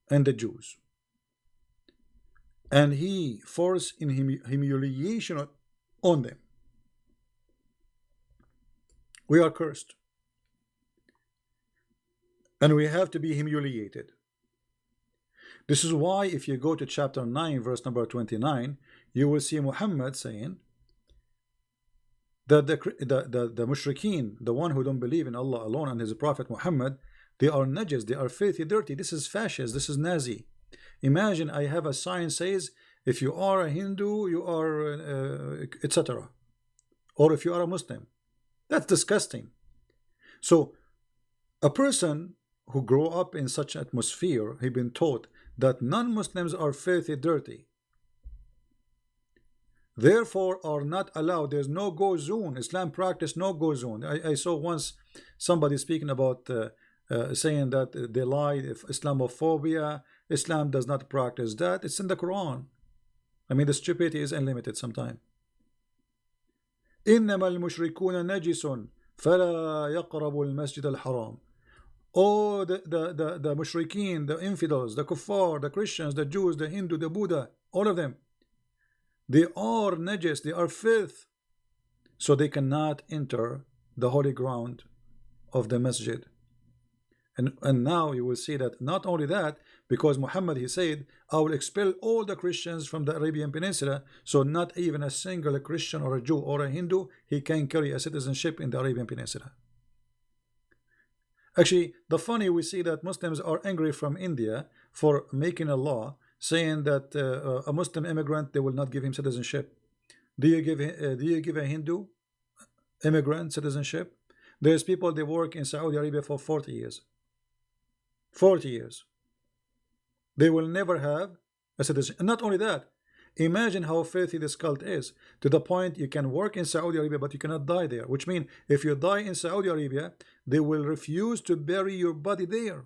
and the Jews, and he forced in humiliation on them. We are cursed and we have to be humiliated. This is why if you go to chapter 9 verse number 29, you will see Muhammad saying that the mushrikeen, the one who don't believe in Allah alone and his prophet Muhammad, they are najis, they are filthy, dirty. This is fascist, this is Nazi. Imagine I have a sign says if you are a Hindu you are etc., or if you are a Muslim. That's disgusting. So A person who grow up in such atmosphere, he been taught that non-Muslims are filthy, dirty, therefore are not allowed. There's no go zone. Islam practice no go zone. I saw once somebody speaking about saying that they lied, if Islamophobia, Islam does not practice that. It's in the Quran. I mean, the stupidity is unlimited sometimes. إنما المشركون نجس فلا يقربوا المسجد الحرام. Oh, the mushrikeen, the infidels, the kuffar, the Christians, the Jews, the Hindu, the Buddha, all of them, they are najis, they are filth, so they cannot enter the holy ground of the masjid. And now you will see that not only that, because Muhammad, he said, I will expel all the Christians from the Arabian Peninsula, so not even a single Christian or a Jew or a Hindu, he can carry a citizenship in the Arabian Peninsula. Actually, the funny, we see that Muslims are angry from India for making a law saying that a Muslim immigrant, they will not give him citizenship. Do you give a Hindu immigrant citizenship? There's people, they work in Saudi Arabia for 40 years. 40 years. They will never have a citizenship. And not only that, imagine how filthy this cult is, to the point you can work in Saudi Arabia but you cannot die there, which means if you die in Saudi Arabia, they will refuse to bury your body there.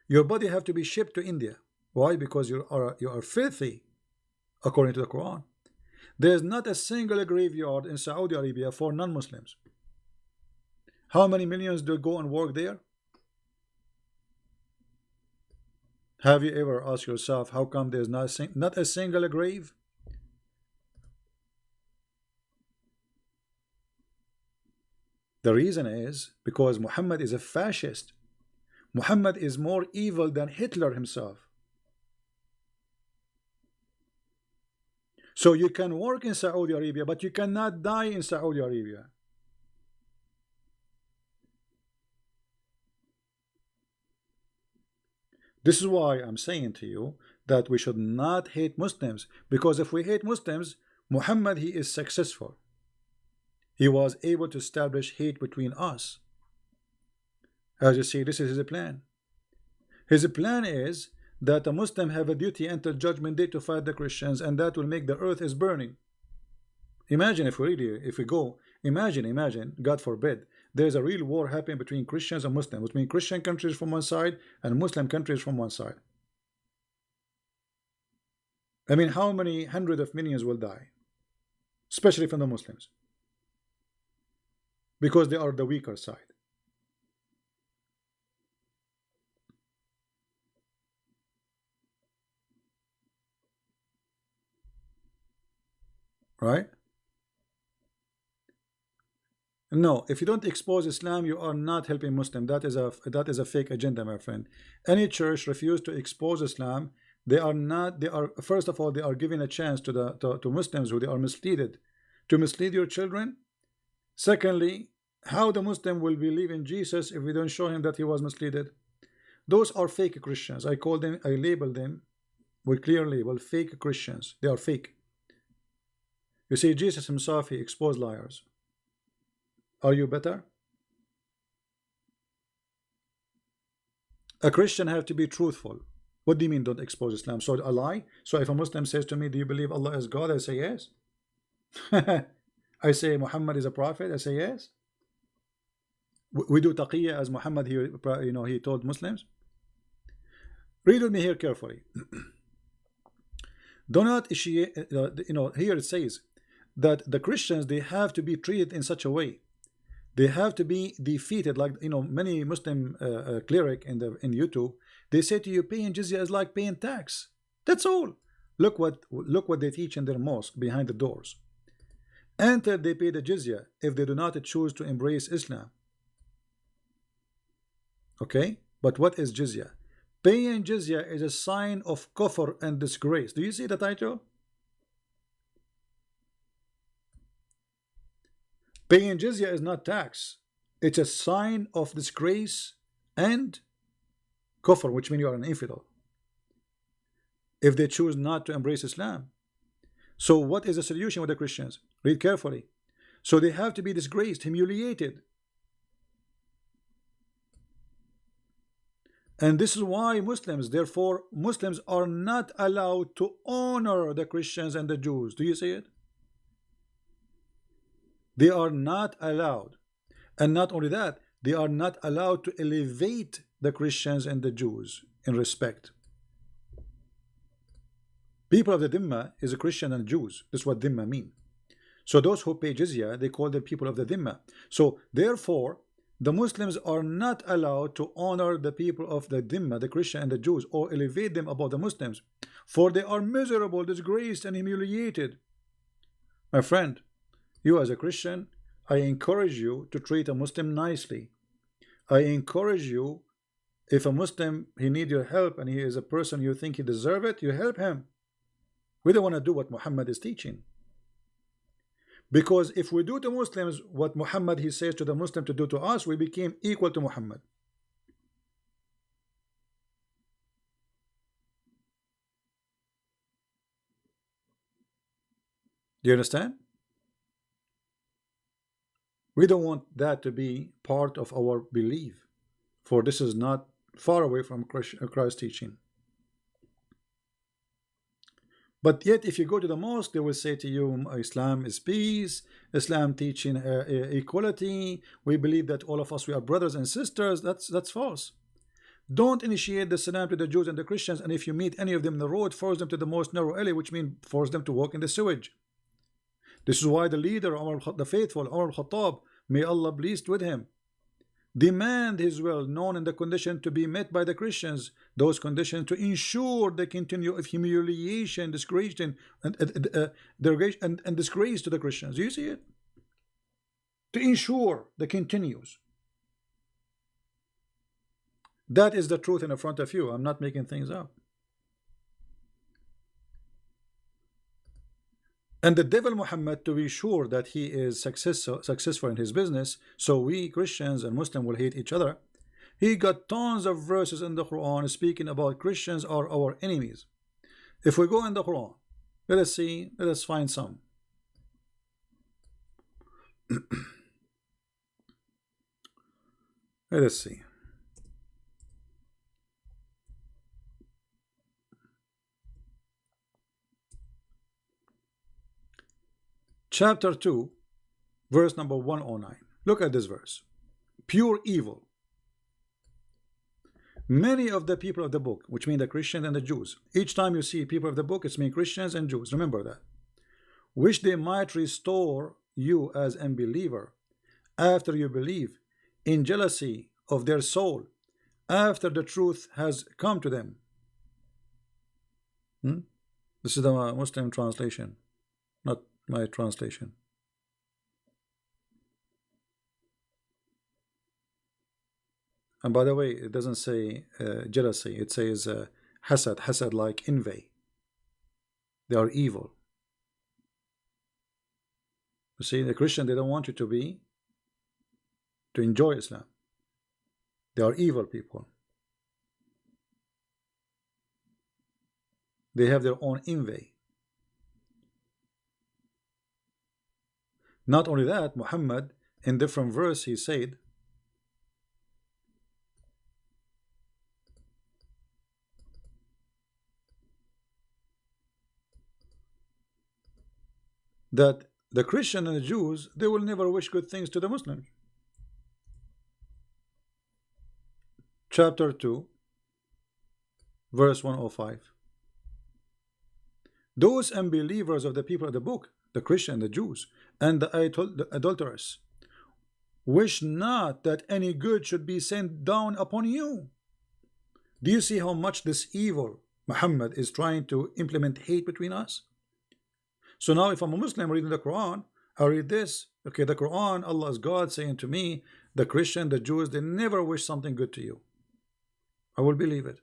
Your body have to be shipped to India. Why? Because you are filthy, according to the Quran. There's not a single graveyard in Saudi Arabia for non-Muslims. How many millions do go and work there? Have you ever asked yourself how come there's not a single grave? The reason is because Muhammad is a fascist. Muhammad is more evil than Hitler himself. So you can work in Saudi Arabia, but you cannot die in Saudi Arabia. This is why I'm saying to you that we should not hate Muslims, because if we hate Muslims, Muhammad, he is successful. He was able to establish hate between us. As you see, this is his plan. His plan is that a Muslim have a duty until judgment day to fight the Christians, and that will make the earth is burning. Imagine if we go, imagine, God forbid, there's a real war happening between Christians and Muslims, between Christian countries from one side and Muslim countries from one side. I mean, how many hundreds of millions will die, especially from the Muslims, because they are the weaker side. Right? No, if you don't expose Islam, you are not helping Muslim. That is a fake agenda, my friend. Any church refuse to expose Islam, they are first of all, they are giving a chance to Muslims who they are misled, to mislead your children. Secondly, how the Muslim will believe in Jesus if we don't show him that he was misled? Those are fake Christians. I label them with clear label, fake Christians. They are fake. You see, Jesus himself, he exposed liars. Are you better? A Christian have to be truthful. What do you mean don't expose Islam? So a lie? So if a Muslim says to me, do you believe Allah is God? I say yes. I say Muhammad is a prophet. I say yes. We do taqiyya as Muhammad here, he told Muslims. Read with me here carefully. Do not here it says that the Christians, they have to be treated in such a way. They have to be defeated, like many Muslim cleric in YouTube. They say to you, paying jizya is like paying tax. That's all. Look what they teach in their mosque behind the doors. Until they pay the jizya, if they do not choose to embrace Islam. Okay, but what is jizya? Paying jizya is a sign of kufr and disgrace. Do you see the title? Paying jizya is not tax. It's a sign of disgrace and kufr, which means you are an infidel, if they choose not to embrace Islam. So what is the solution with the Christians? Read carefully. So they have to be disgraced, humiliated. And this is why Muslims, therefore, Muslims are not allowed to honor the Christians and the Jews. Do you see it? They are not allowed. And not only that, they are not allowed to elevate the Christians and the Jews in respect. People of the Dhimma is a Christian and Jews. That's what Dhimma mean. So those who pay jizya, they call them people of the Dhimma. So therefore, the Muslims are not allowed to honor the people of the Dhimma, the Christian and the Jews, or elevate them above the Muslims, for they are miserable, disgraced, and humiliated. My friend, you as a Christian, I encourage you to treat a Muslim nicely. I encourage you, if a Muslim, he needs your help and he is a person you think he deserves it, you help him. We don't want to do what Muhammad is teaching. Because if we do to Muslims what Muhammad he says to the Muslim to do to us, we became equal to Muhammad. Do you understand? We don't want that to be part of our belief, for this is not far away from Christ's teaching. But yet, if you go to the mosque, they will say to you, Islam is peace, Islam teaching equality. We believe that all of us, we are brothers and sisters. That's false. Don't initiate the salam to the Jews and the Christians, and if you meet any of them in the road, force them to the most narrow alley, which means force them to walk in the sewage. This is why the leader, the faithful, Umar al-Khattab, may Allah pleased with him, demand his will, known in the condition to be met by the Christians, those conditions to ensure the continue of humiliation, disgrace, and disgrace to the Christians. Do you see it? To ensure the continues. That is the truth in front of you. I'm not making things up. And the devil Muhammad, to be sure that he is successful in his business, so we Christians and Muslims will hate each other, he got tons of verses in the Quran speaking about Christians are our enemies. If we go in the Quran, let us find some. Let us see. Chapter 2, verse number 109. Look at this verse. Pure evil. Many of the people of the book, which mean the Christians and the Jews, each time you see people of the book, it's mean Christians and Jews. Remember that. Wish they might restore you as unbeliever after you believe, in jealousy of their soul, after the truth has come to them. This is the Muslim translation, not my translation. And by the way, it doesn't say jealousy, it says hasad like envy. They are evil. You see, the Christian, they don't want you to enjoy Islam. They are evil people. They have their own envy. Not only that, Muhammad in different verse he said that the Christian and the Jews, they will never wish good things to the Muslims. Chapter 2, verse 105. Those unbelievers of the people of the book, the Christian, the Jews, and the adulterers, wish not that any good should be sent down upon you. Do you see how much this evil Muhammad is trying to implement hate between us? So now if I'm a Muslim reading the Quran, I read this, okay, the Quran, Allah is God saying to me, the Christian, the Jews, they never wish something good to you. I will believe it.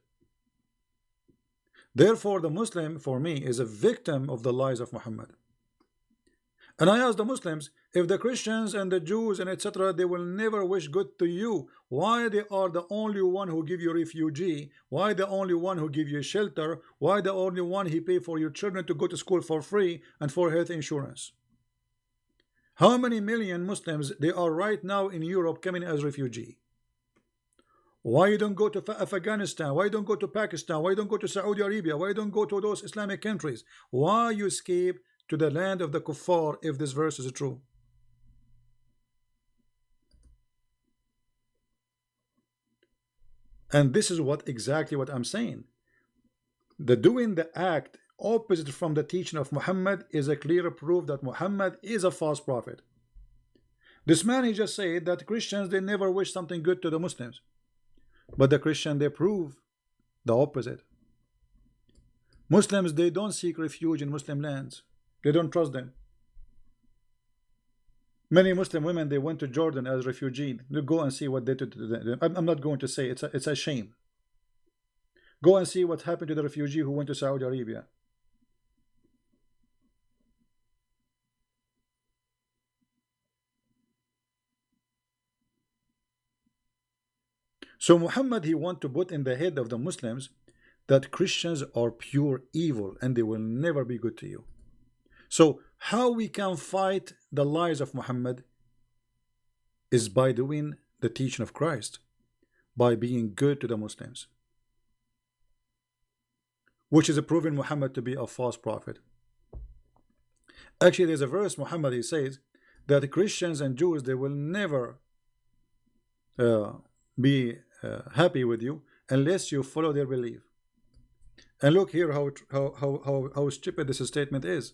Therefore, the Muslim, for me, is a victim of the lies of Muhammad. And I ask the Muslims, if the Christians and the Jews and etc., they will never wish good to you, why they are the only one who give you refugee? Why the only one who give you shelter? Why the only one he pay for your children to go to school for free and for health insurance? How many million Muslims they are right now in Europe coming as refugee? Why you don't go to Afghanistan? Why you don't go to Pakistan? Why you don't go to Saudi Arabia? Why you don't go to those Islamic countries? Why you escape to the land of the kuffar if this verse is true? And this is what exactly what I'm saying. The doing the act opposite from the teaching of Muhammad is a clear proof that Muhammad is a false prophet. This man, he just said that Christians, they never wish something good to the Muslims. But the Christian, they prove the opposite. Muslims, they don't seek refuge in Muslim lands. They don't trust them. Many Muslim women, they went to Jordan as refugees. You go and see what they did to them. I'm not going to say it's a shame. Go and see what happened to the refugee who went to Saudi Arabia. So Muhammad, he want to put in the head of the Muslims that Christians are pure evil and they will never be good to you. So how we can fight the lies of Muhammad is by doing the teaching of Christ, by being good to the Muslims, which is proving Muhammad to be a false prophet. Actually, there's a verse Muhammad, he says that Christians and Jews, they will never be happy with you unless you follow their belief. And look here how stupid this statement is.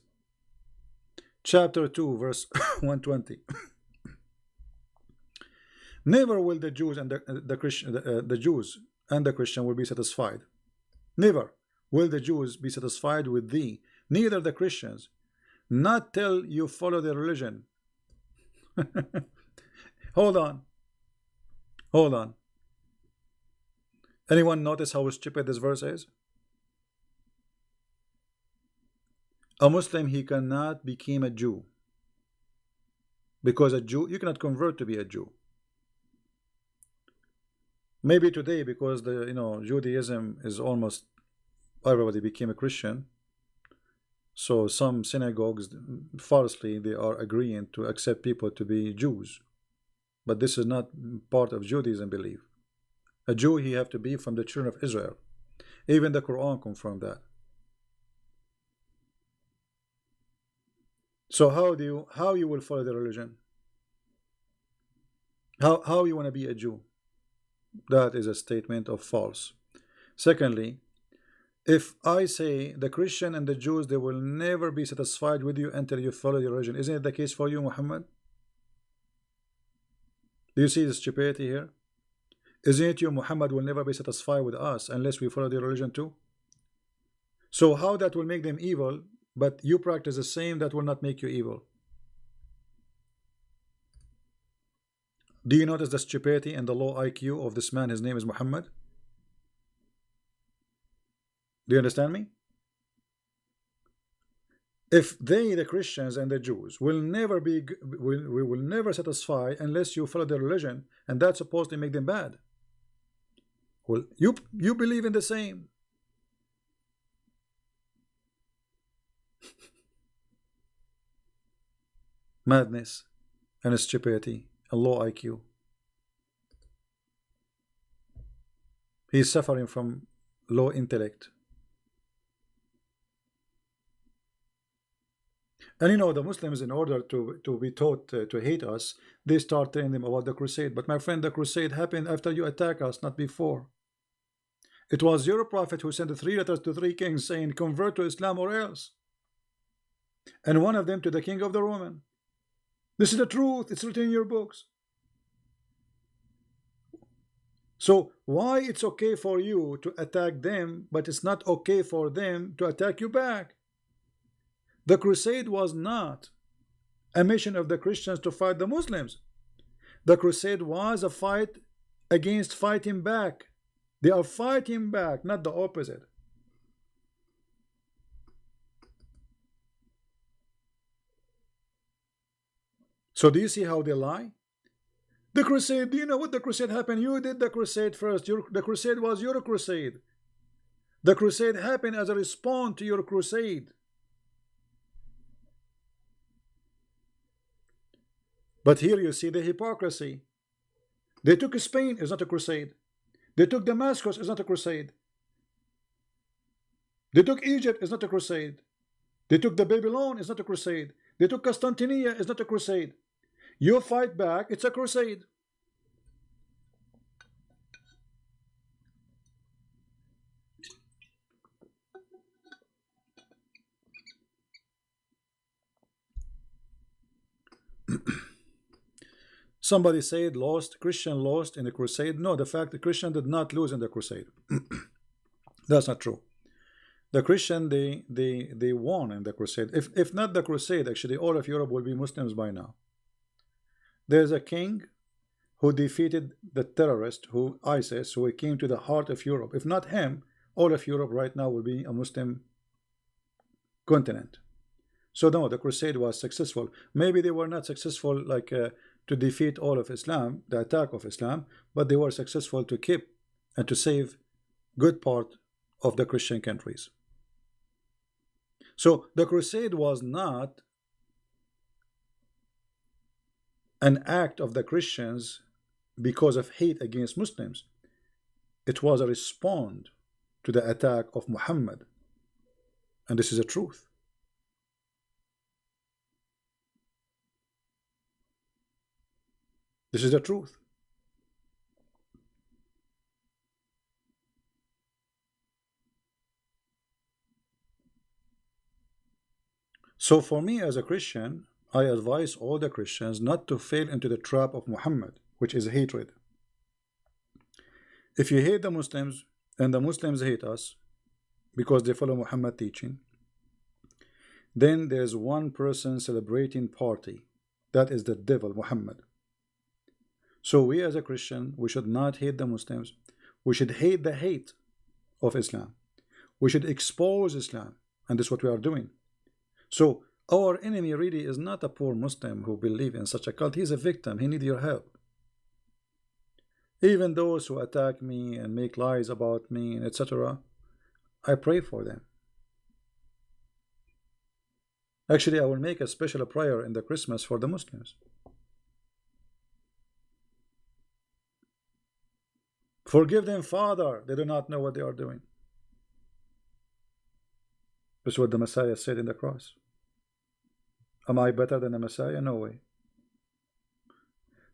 Chapter 2 verse 120. Never will the Jews and the Jews and the Christian will be satisfied. Never will the Jews be satisfied with thee, neither the Christians, not till you follow their religion. Hold on. Hold on. Anyone notice how stupid this verse is? A Muslim, he cannot become a Jew, because a Jew, you cannot convert to be a Jew. Maybe today, because the Judaism is almost everybody became a Christian, so some synagogues falsely they are agreeing to accept people to be Jews, but this is not part of Judaism belief. A Jew, he have to be from the children of Israel. Even the Quran confirmed that. So how you will follow the religion? How you want to be a Jew? That is a statement of false. Secondly, if I say the Christian and the Jews, they will never be satisfied with you until you follow your religion, isn't it the case for you, Muhammad? Do you see the stupidity here? Isn't it you, Muhammad, will never be satisfied with us unless we follow their religion too? So how that will make them evil, but you practice the same, that will not make you evil? Do you notice the stupidity and the low IQ of this man? His name is Muhammad. Do you understand me? If they, the Christians and the Jews, will never satisfy unless you follow their religion, and that's supposed to make them bad. Well, you believe in the same. Madness and stupidity, a low IQ. He's suffering from low intellect. And the Muslims, in order to be taught to hate us, they start telling them about the crusade. But my friend, the crusade happened after you attack us, not before. It was your prophet who sent 3 letters to 3 kings saying, convert to Islam or else. And one of them to the king of the Roman. This is the truth. It's written in your books. So why it's okay for you to attack them, but it's not okay for them to attack you back? The crusade was not a mission of the Christians to fight the Muslims. The crusade was a fight against fighting back. They are fighting back, not the opposite. So do you see how they lie? The crusade, do you know what the crusade happened? You did the crusade first. The crusade was your crusade. The crusade happened as a response to your crusade. But here you see the hypocrisy. They took Spain. It's not a crusade. They took Damascus, it's not a crusade. They took Egypt, it's not a crusade. They took the Babylon, it's not a crusade. They took Constantinople, it's not a crusade. You fight back, it's a crusade. Somebody said Christian lost in the crusade. No, the fact the Christian did not lose in the crusade. That's not true. The Christian, they won in the crusade. If not the crusade, actually all of Europe will be Muslims by now. There's a king who defeated the terrorist, ISIS, who came to the heart of Europe. If not him, all of Europe right now will be a Muslim continent. So no, the crusade was successful. Maybe they were not successful like to defeat all of Islam, the attack of Islam, but they were successful to keep and to save good part of the Christian countries. So the crusade was not an act of the Christians because of hate against Muslims. It was a response to the attack of Muhammad. And this is the truth. This is the truth. So for me as a Christian, I advise all the Christians not to fall into the trap of Muhammad, which is hatred. If you hate the Muslims and the Muslims hate us because they follow Muhammad teaching, then there's one person celebrating party. That is the devil, Muhammad. So we as a Christian, we should not hate the Muslims. We should hate the hate of Islam. We should expose Islam. And this is what we are doing. So our enemy really is not a poor Muslim who believes in such a cult. He's a victim. He needs your help. Even those who attack me and make lies about me, etc., I pray for them. Actually, I will make a special prayer in the Christmas for the Muslims. Forgive them, Father. They do not know what they are doing. This is what the Messiah said in the cross. Am I better than the Messiah? No way.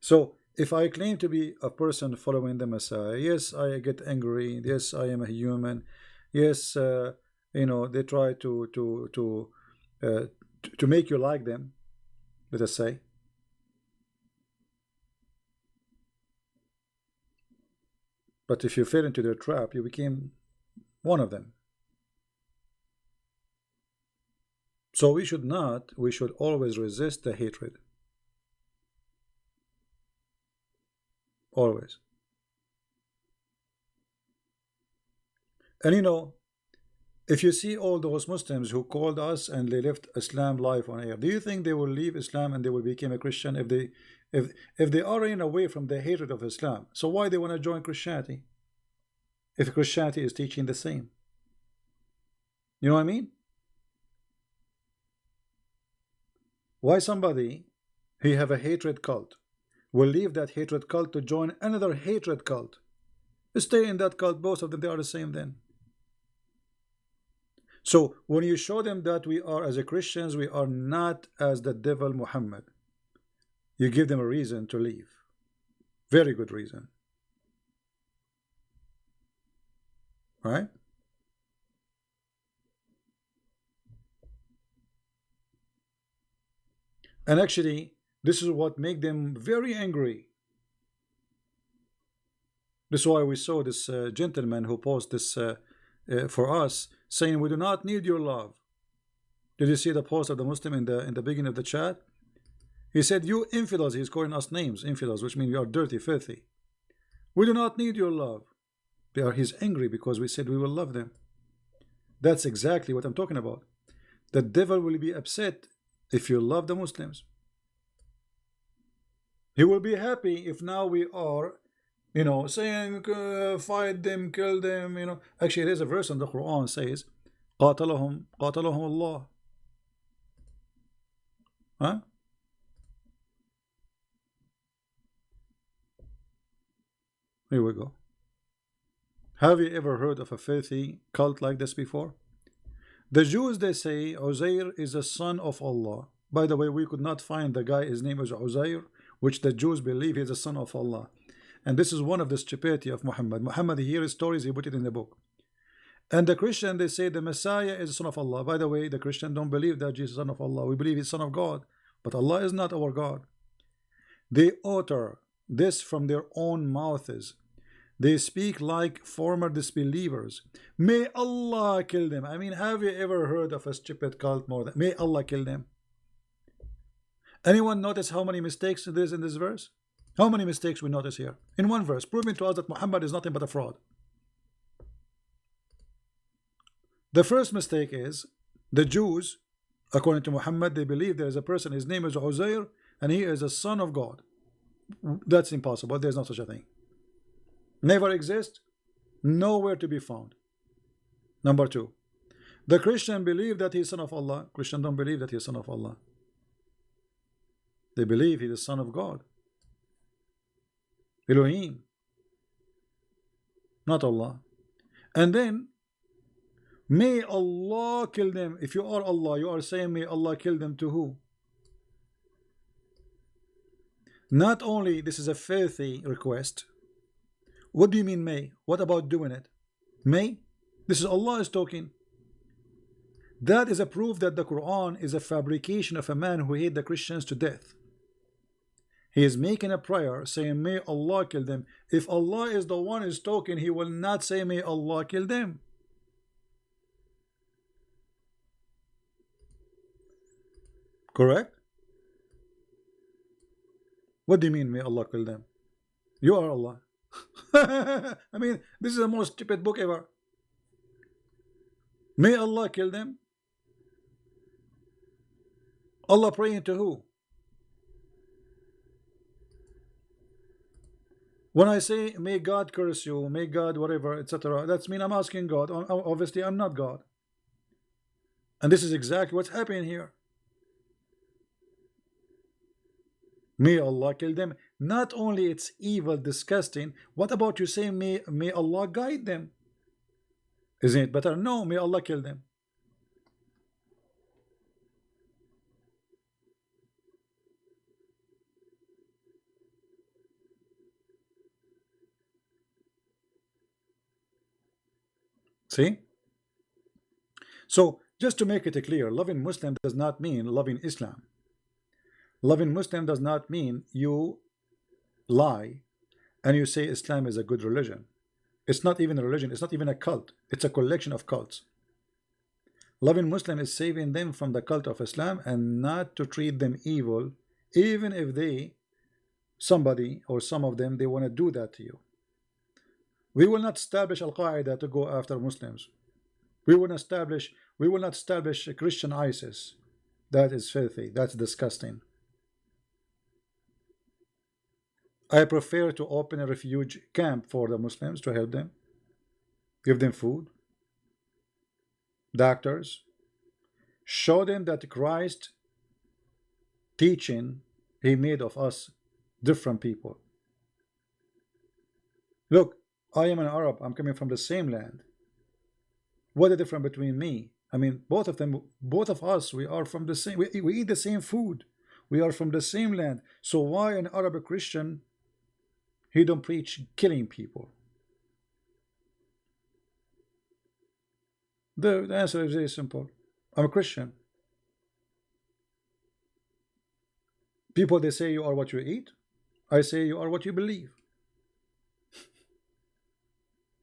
So, if I claim to be a person following the Messiah, yes, I get angry. Yes, I am a human. Yes, you know, they try to make you like them, let us say. But if you fell into their trap, you became one of them. So we should always resist the hatred. Always. And you know, if you see all those Muslims who called us and they left Islam live on air, do you think they will leave Islam and they will become a Christian if they are running away from the hatred of Islam? So why they want to join Christianity if Christianity is teaching the same? You know what I mean? Why somebody who have a hatred cult will leave that hatred cult to join another hatred cult? Stay in that cult, both of them, they are the same then. So when you show them that we are as a Christians, we are not as the devil Muhammad, you give them a reason to leave. Very good reason. Right? And actually, this is what makes them very angry. This is why we saw this gentleman who posted this for us, saying, "We do not need your love." Did you see the post of the Muslim in the beginning of the chat? He said, "You infidels," he's calling us names, infidels, which means we are dirty, filthy. "We do not need your love." He's angry because we said we will love them. That's exactly what I'm talking about. The devil will be upset if you love the Muslims. He will be happy if now we are, you know, saying fight them, kill them, you know. Actually, there's a verse in the Quran says, قاتلهم Allah. Huh? Here we go. Have you ever heard of a filthy cult like this before? The Jews, they say Uzair is a son of Allah. By the way, we could not find the guy, his name is Uzair, which the Jews believe is a son of Allah. And this is one of the stupidity of Muhammad. Muhammad, he hears stories, he put it in the book. And the Christian, they say the Messiah is the son of Allah. By the way, the Christian don't believe that Jesus is son of Allah. We believe he's son of God. But Allah is not our God. They utter this from their own mouths. They speak like former disbelievers. May Allah kill them. I mean, have you ever heard of a stupid cult more than may Allah kill them? Anyone notice how many mistakes there is in this verse? How many mistakes we notice here? In one verse, proving to us that Muhammad is nothing but a fraud. The first mistake is the Jews, according to Muhammad, they believe there is a person, his name is Uzair, and he is a son of God. That's impossible. There's no such a thing. Never exist, nowhere to be found. Number two, the Christian believe that he is son of Allah. Christian don't believe that he is son of Allah. They believe he is the son of God. Elohim, not Allah. And then may Allah kill them. If you are Allah, you are saying may Allah kill them to who? Not only this is a filthy request. What do you mean may? What about doing it? May? This is Allah is talking. That is a proof that the Quran is a fabrication of a man who hated the Christians to death. He is making a prayer saying may Allah kill them. If Allah is the one who is talking, he will not say may Allah kill them. Correct? What do you mean may Allah kill them? You are Allah. I mean, this is the most stupid book ever. May Allah kill them. Allah praying to who? When I say may God curse you, may God whatever, etc., that's mean I'm asking God. Obviously I'm not God. And this is exactly what's happening here. May Allah kill them. Not only it's evil, disgusting, what about you saying may Allah guide them? Isn't it better? No, may Allah kill them. See? So just to make it clear, loving Muslim does not mean loving Islam. Loving Muslim does not mean you lie and you say Islam is a good religion. It's not even a religion. It's not even a cult. It's a collection of cults. Loving Muslim is saving them from the cult of Islam and not to treat them evil, even if somebody or some of them, they want to do that to you. We will not establish Al-Qaeda to go after Muslims. We will not establish Christian ISIS. That is filthy. That's disgusting. I prefer to open a refuge camp for the Muslims to help them, give them food, doctors, show them that Christ teaching, he made of us different people. Look, I am an Arab. I'm coming from the same land. What is the difference between me? I mean, both of us, we are from the same, we eat the same food. We are from the same land. So why an Arab Christian, he don't preach killing people? The answer is very simple. I'm a Christian. People, they say you are what you eat. I say you are what you believe.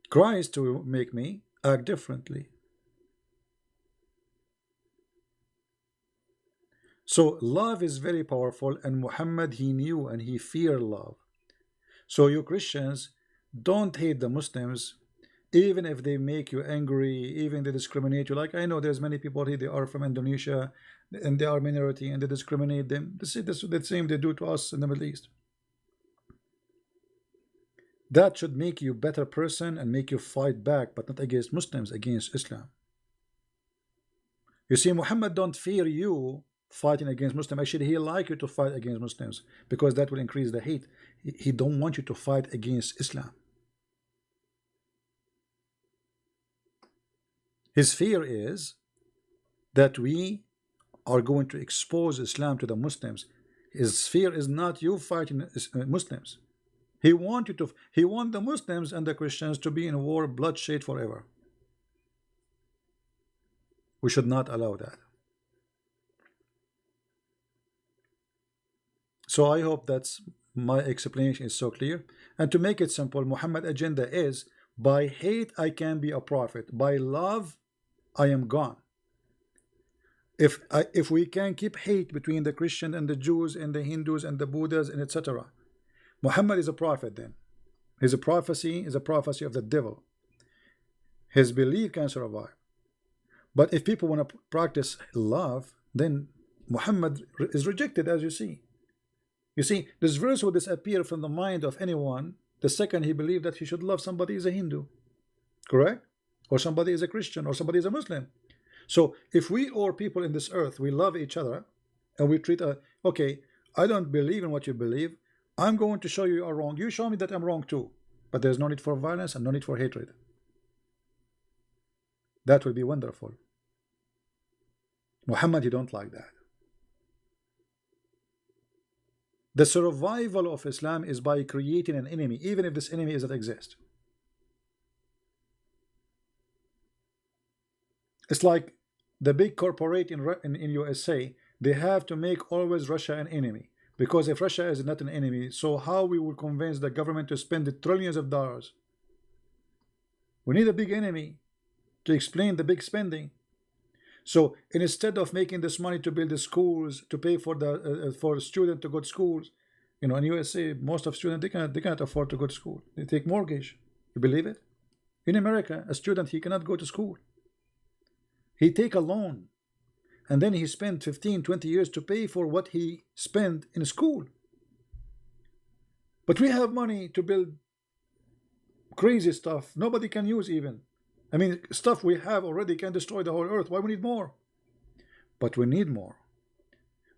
Christ will make me act differently. So love is very powerful, and Muhammad, he knew and he feared love. So you Christians, don't hate the Muslims, even if they make you angry, even they discriminate you. Like I know there's many people here, they are from Indonesia and they are minority and they discriminate them. This is the same they do to us in the Middle East. That should make you a better person and make you fight back, but not against Muslims, against Islam. You see, Muhammad don't fear you fighting against Muslims. Actually, he like you to fight against Muslims because that will increase the hate. He don't want you to fight against Islam. His fear is that we are going to expose Islam to the Muslims. His fear is not you fighting Muslims. He want the Muslims and the Christians to be in war, bloodshed forever. We should not allow that. So I hope that's my explanation is so clear. And to make it simple, Muhammad's agenda is, by hate I can be a prophet, by love I am gone. If we can keep hate between the Christian and the Jews and the Hindus and the Buddhas and etc., Muhammad is a prophet then. His prophecy is a prophecy of the devil. His belief can survive. But if people want to practice love, then Muhammad is rejected, as you see. You see, this verse will disappear from the mind of anyone the second he believed that he should love somebody is a Hindu. Correct? Or somebody is a Christian, or somebody is a Muslim. So if we or people in this earth, we love each other, and we treat okay, I don't believe in what you believe, I'm going to show you are wrong, you show me that I'm wrong too. But there's no need for violence and no need for hatred. That would be wonderful. Muhammad, you don't like that. The survival of Islam is by creating an enemy, even if this enemy doesn't exist. It's like the big corporate in USA, they have to make always Russia an enemy. Because if Russia is not an enemy, so how we will convince the government to spend the trillions of dollars? We need a big enemy to explain the big spending. So instead of making this money to build the schools, to pay for the for students to go to schools, you know, in USA, most of students they cannot afford to go to school. They take mortgage. You believe it? In America, a student, he cannot go to school. He take a loan, and then he spent 15-20 years to pay for what he spent in school. But we have money to build crazy stuff nobody can use even. I mean, stuff we have already can destroy the whole earth. Why we need more? But we need more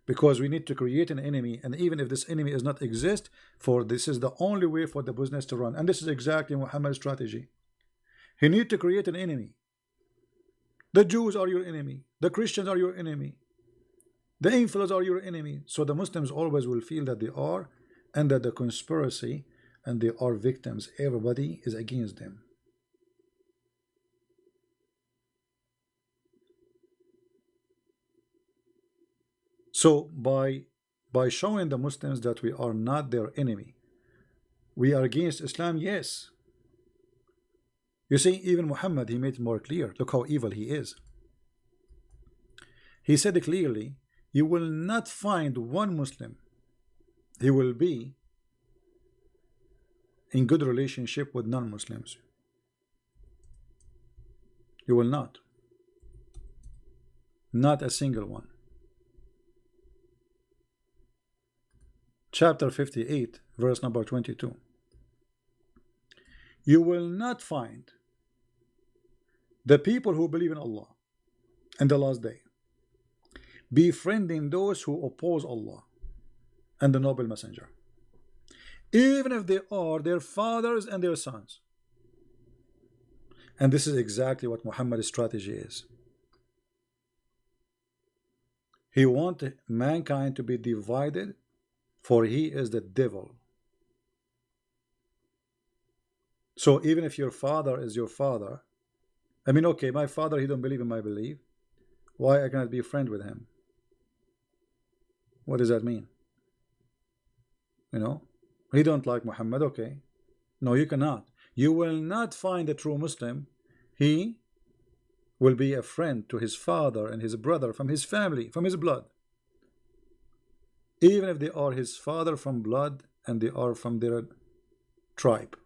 because we need to create an enemy, and even if this enemy does not exist, for this is the only way for the business to run. And this is exactly Muhammad's strategy. He needs to create an enemy. The Jews are your enemy. The Christians are your enemy. The infidels are your enemy. So the Muslims always will feel that they are under the conspiracy and they are victims. Everybody is against them. So by showing the Muslims that we are not their enemy, we are against Islam, yes. You see, even Muhammad, he made it more clear. Look how evil he is. He said clearly, you will not find one Muslim, he will be in good relationship with non-Muslims. You will not. Not a single one. Chapter 58, verse number 22. You will not find the people who believe in Allah and the last day befriending those who oppose Allah and the noble messenger, even if they are their fathers and their sons. And this is exactly what Muhammad's strategy is. He wants mankind to be divided, for he is the devil. So even if your father is your father, I mean, okay, my father, he don't believe in my belief, why I cannot be a friend with him? What does that mean? You know, he don't like Muhammad, okay. No, you cannot. You will not find a true Muslim. He will be a friend to his father and his brother from his family, from his blood. Even if they are his father from blood and they are from their tribe.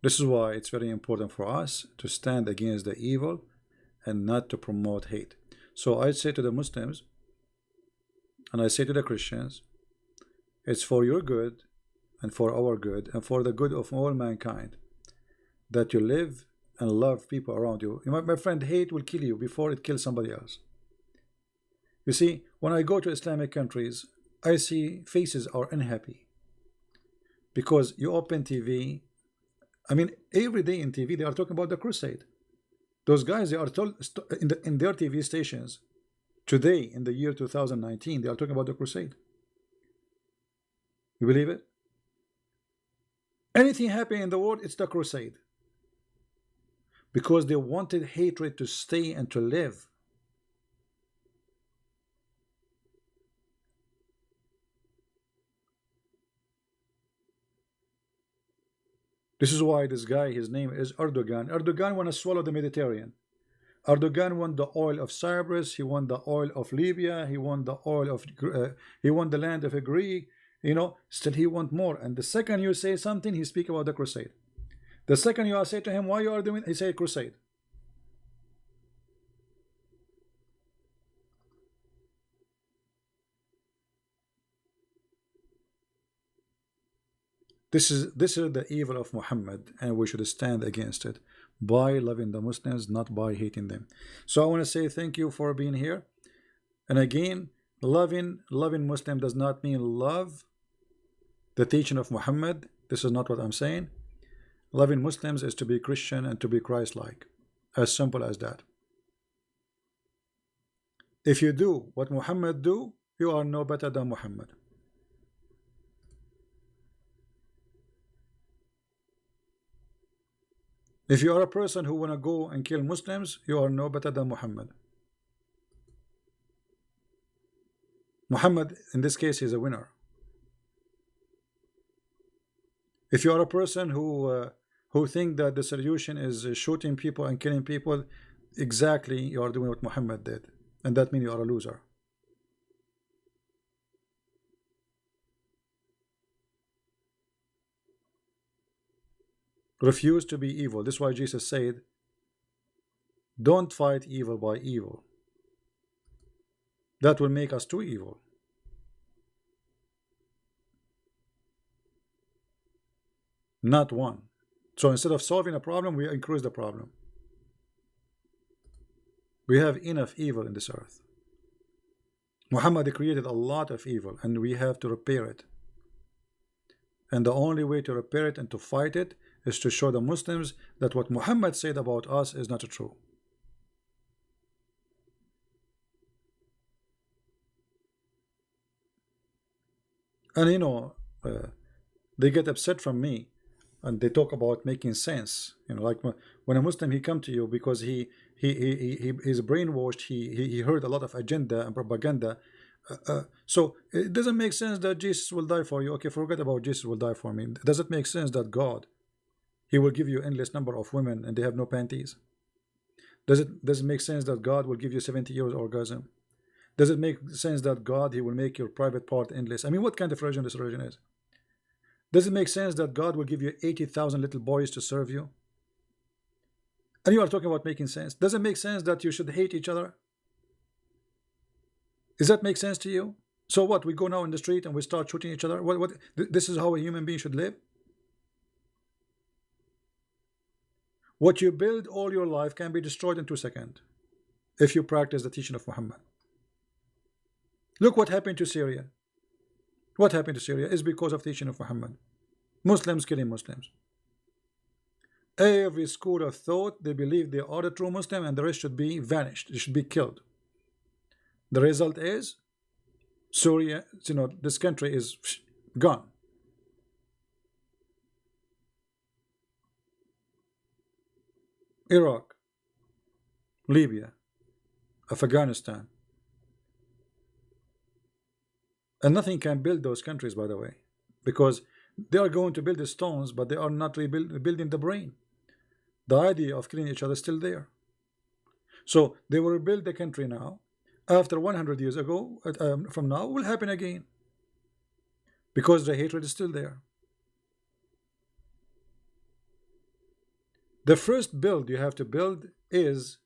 This is why it's very important for us to stand against the evil and not to promote hate. So I say to the Muslims, and I say to the Christians, it's for your good and for our good and for the good of all mankind that you live and love people around you. My friend, hate will kill you before it kills somebody else. You see, when I go to Islamic countries, I see faces are unhappy because you open TV. I mean, every day in TV they are talking about the crusade. Those guys, they are told in their TV stations today in the year 2019, they are talking about the crusade. You believe it? Anything happening in the world, it's the crusade. Because they wanted hatred to stay and to live. This is why this guy, his name is Erdogan. Erdogan want to swallow the Mediterranean. Erdogan won the oil of Cyprus. He won the oil of Libya. He won the oil of he won the land of Greece. You know, still he want more. And the second you say something, he speak about the crusade. The second you say to him, why you are doing, he say crusade. This is the evil of Muhammad, and we should stand against it by loving the Muslims, not by hating them. So I want to say thank you for being here. And again, loving Muslim does not mean love the teaching of Muhammad. This is not what I'm saying. Loving Muslims is to be Christian and to be Christ-like. As simple as that. If you do what Muhammad do, you are no better than Muhammad. If you are a person who want to go and kill Muslims, you are no better than Muhammad. Muhammad, in this case, is a winner. If you are a person who think that the solution is shooting people and killing people, exactly you are doing what Muhammad did, and that means you are a loser. Refuse to be evil. This is why Jesus said, don't fight evil by evil. That will make us too evil. Not one. So instead of solving a problem, we increase the problem. We have enough evil in this earth. Muhammad created a lot of evil, and we have to repair it. And the only way to repair it and to fight it is to show the Muslims that what Muhammad said about us is not true. And you know, they get upset from me, and they talk about making sense. You know, like when a Muslim he come to you because he is brainwashed. He heard a lot of agenda and propaganda. So it doesn't make sense that Jesus will die for you. Okay, forget about Jesus will die for me. Does it make sense that God, he will give you endless number of women and they have no panties? Does it make sense that God will give you 70 years orgasm? Does it make sense that God, he will make your private part endless? I mean, what kind of religion this religion is? Does it make sense that God will give you 80,000 little boys to serve you? And you are talking about making sense. Does it make sense that you should hate each other? Does that make sense to you? So what? We go now in the street and we start shooting each other? What? This is how a human being should live? What you build all your life can be destroyed in 2 seconds if you practice the teaching of Muhammad. Look what happened to Syria. What happened to Syria is because of the teaching of Muhammad. Muslims killing Muslims. Every school of thought, they believe they are the true Muslim and the rest should be vanished. They should be killed. The result is Syria, you know, this country is gone. Iraq, Libya, Afghanistan. And nothing can build those countries, by the way, because they are going to build the stones, but they are not rebuilding the brain. The idea of killing each other is still there. So they will rebuild the country now. After 100 years ago, from now, will happen again, because the hatred is still there. The first build you have to build is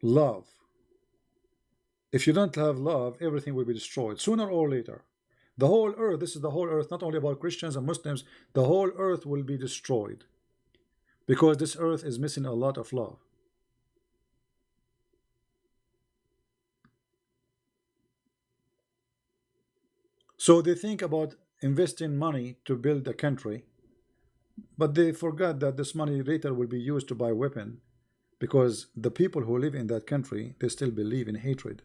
love. If you don't have love, everything will be destroyed sooner or later. The whole earth, this is the whole earth, not only about Christians and Muslims, the whole earth will be destroyed because this earth is missing a lot of love. So they think about investing money to build a country, but they forgot that this money later will be used to buy weapon, because the people who live in that country, they still believe in hatred.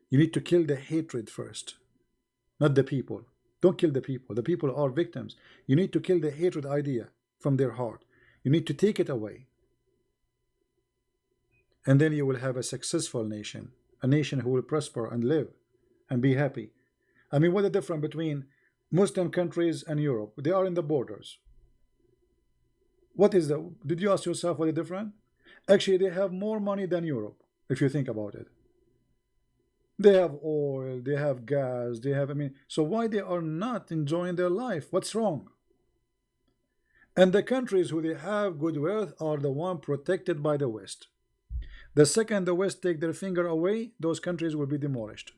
You need to kill the hatred first, not the people. Don't kill the people. The people are victims. You need to kill the hatred idea from their heart. You need to take it away. And then you will have a successful nation, a nation who will prosper and live and be happy. I mean, what is the difference between Muslim countries and Europe? They are in the borders. What is the, did you ask yourself what is different? Actually, they have more money than Europe, if you think about it. They have oil, they have gas, they have, I mean, so why they are not enjoying their life? What's wrong? And the countries who they have good wealth are the one protected by the West. The second the West take their finger away, those countries will be demolished.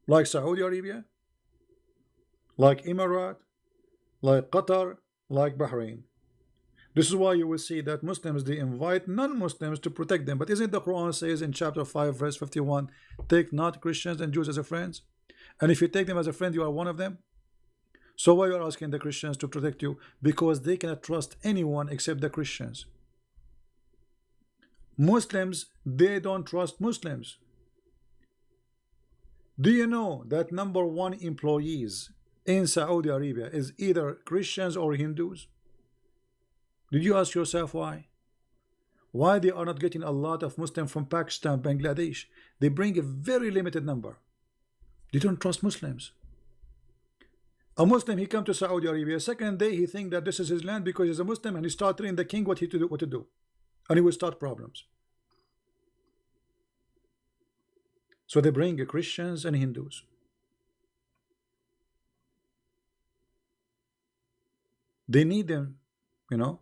Like Saudi Arabia, like Emirates, like Qatar, like Bahrain. This is why you will see that Muslims, they invite non-Muslims to protect them. But isn't the Quran says in chapter 5 verse 51, take not Christians and Jews as a friends? And if you take them as a friend, you are one of them. So why you are asking the Christians to protect you? Because they cannot trust anyone except the Christians. Muslims, they don't trust Muslims. Do you know that #1 employees in Saudi Arabia is either Christians or Hindus? Did you ask yourself why? Why they are not getting a lot of Muslims from Pakistan, Bangladesh? They bring a very limited number. They don't trust Muslims. A Muslim, he come to Saudi Arabia, second day he think that this is his land because he's a Muslim, and he start telling the king what to do, and he will start problems. So they bring Christians and Hindus. They need them, you know.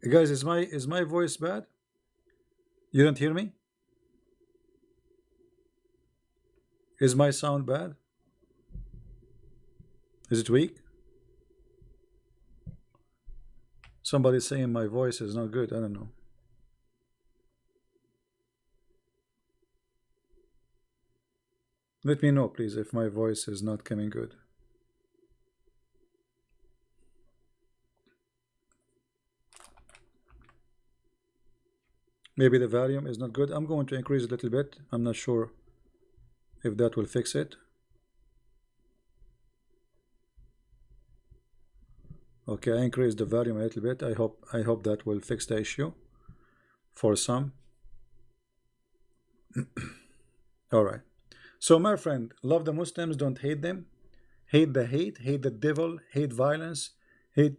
Guys, is my voice bad? You don't hear me? Is my sound bad? Is it weak? Somebody's saying my voice is not good. I don't know. Let me know, please, if my voice is not coming good. Maybe the volume is not good. I'm going to increase it a little bit. I'm not sure if that will fix it. Okay, I increased the volume a little bit. I hope that will fix the issue for some. All right. So my friend, love the Muslims, don't hate them. Hate the hate, hate the devil, hate violence, hate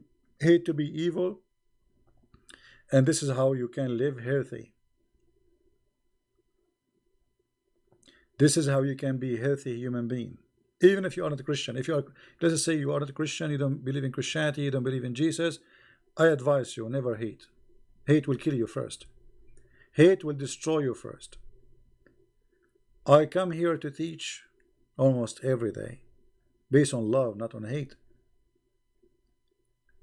to be evil. And this is how you can live healthy. This is how you can be a healthy human being. Even if you are not a Christian. If you are, let's say you are not a Christian, you don't believe in Christianity, you don't believe in Jesus, I advise you, never hate. Hate will kill you first. Hate will destroy you first. I come here to teach almost every day based on love, not on hate.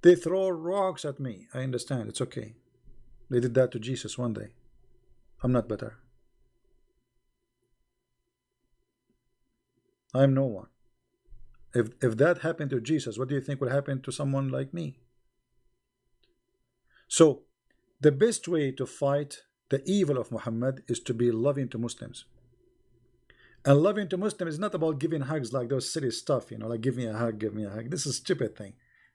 They throw rocks at me. I understand. It's okay. They did that to Jesus one day. I'm not better. I'm no one. If that happened to Jesus, what do you think will happen to someone like me? So the best way to fight the evil of Muhammad is to be loving to Muslims. And loving to Muslims is not about giving hugs like those silly stuff, you know, like give me a hug, give me a hug. This is a stupid thing.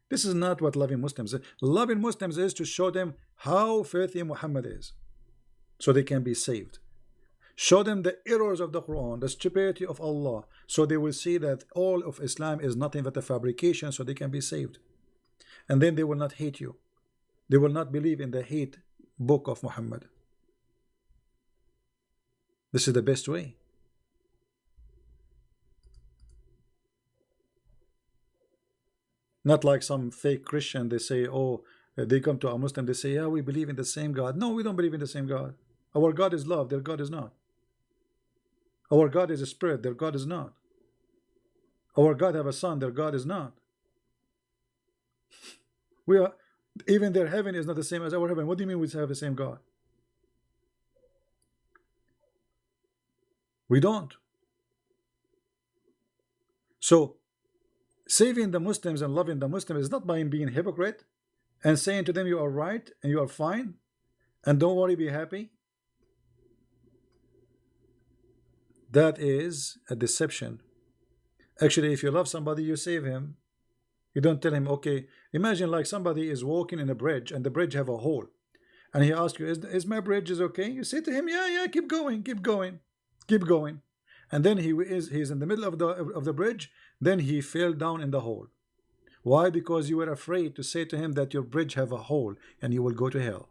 This is not what loving Muslims is. Loving Muslims is to show them how filthy Muhammad is, so they can be saved. Show them the errors of the Quran, the stupidity of Allah, so they will see that all of Islam is nothing but a fabrication, so they can be saved. And then they will not hate you. They will not believe in the hate book of Muhammad. This is the best way. Not like some fake Christian, they say, oh, they come to a Muslim, they say, yeah, we believe in the same God. No, we don't believe in the same God. Our God is love, their God is not. Our God is a spirit, their God is not. Our God have a son, their God is not. We are, even their heaven is not the same as our heaven. What do you mean we have the same God? We don't. So saving the Muslims and loving the Muslims is not by being hypocrite and saying to them you are right and you are fine and don't worry, be happy. That is a deception. Actually, if you love somebody, you save him. You don't tell him, okay, imagine like somebody is walking in a bridge and the bridge have a hole. And he asks you, is my bridge is okay? You say to him, yeah, keep going, keep going, keep going. And then he's in the middle of the bridge, then he fell down in the hole. Why? Because you were afraid to say to him that your bridge have a hole and you will go to hell.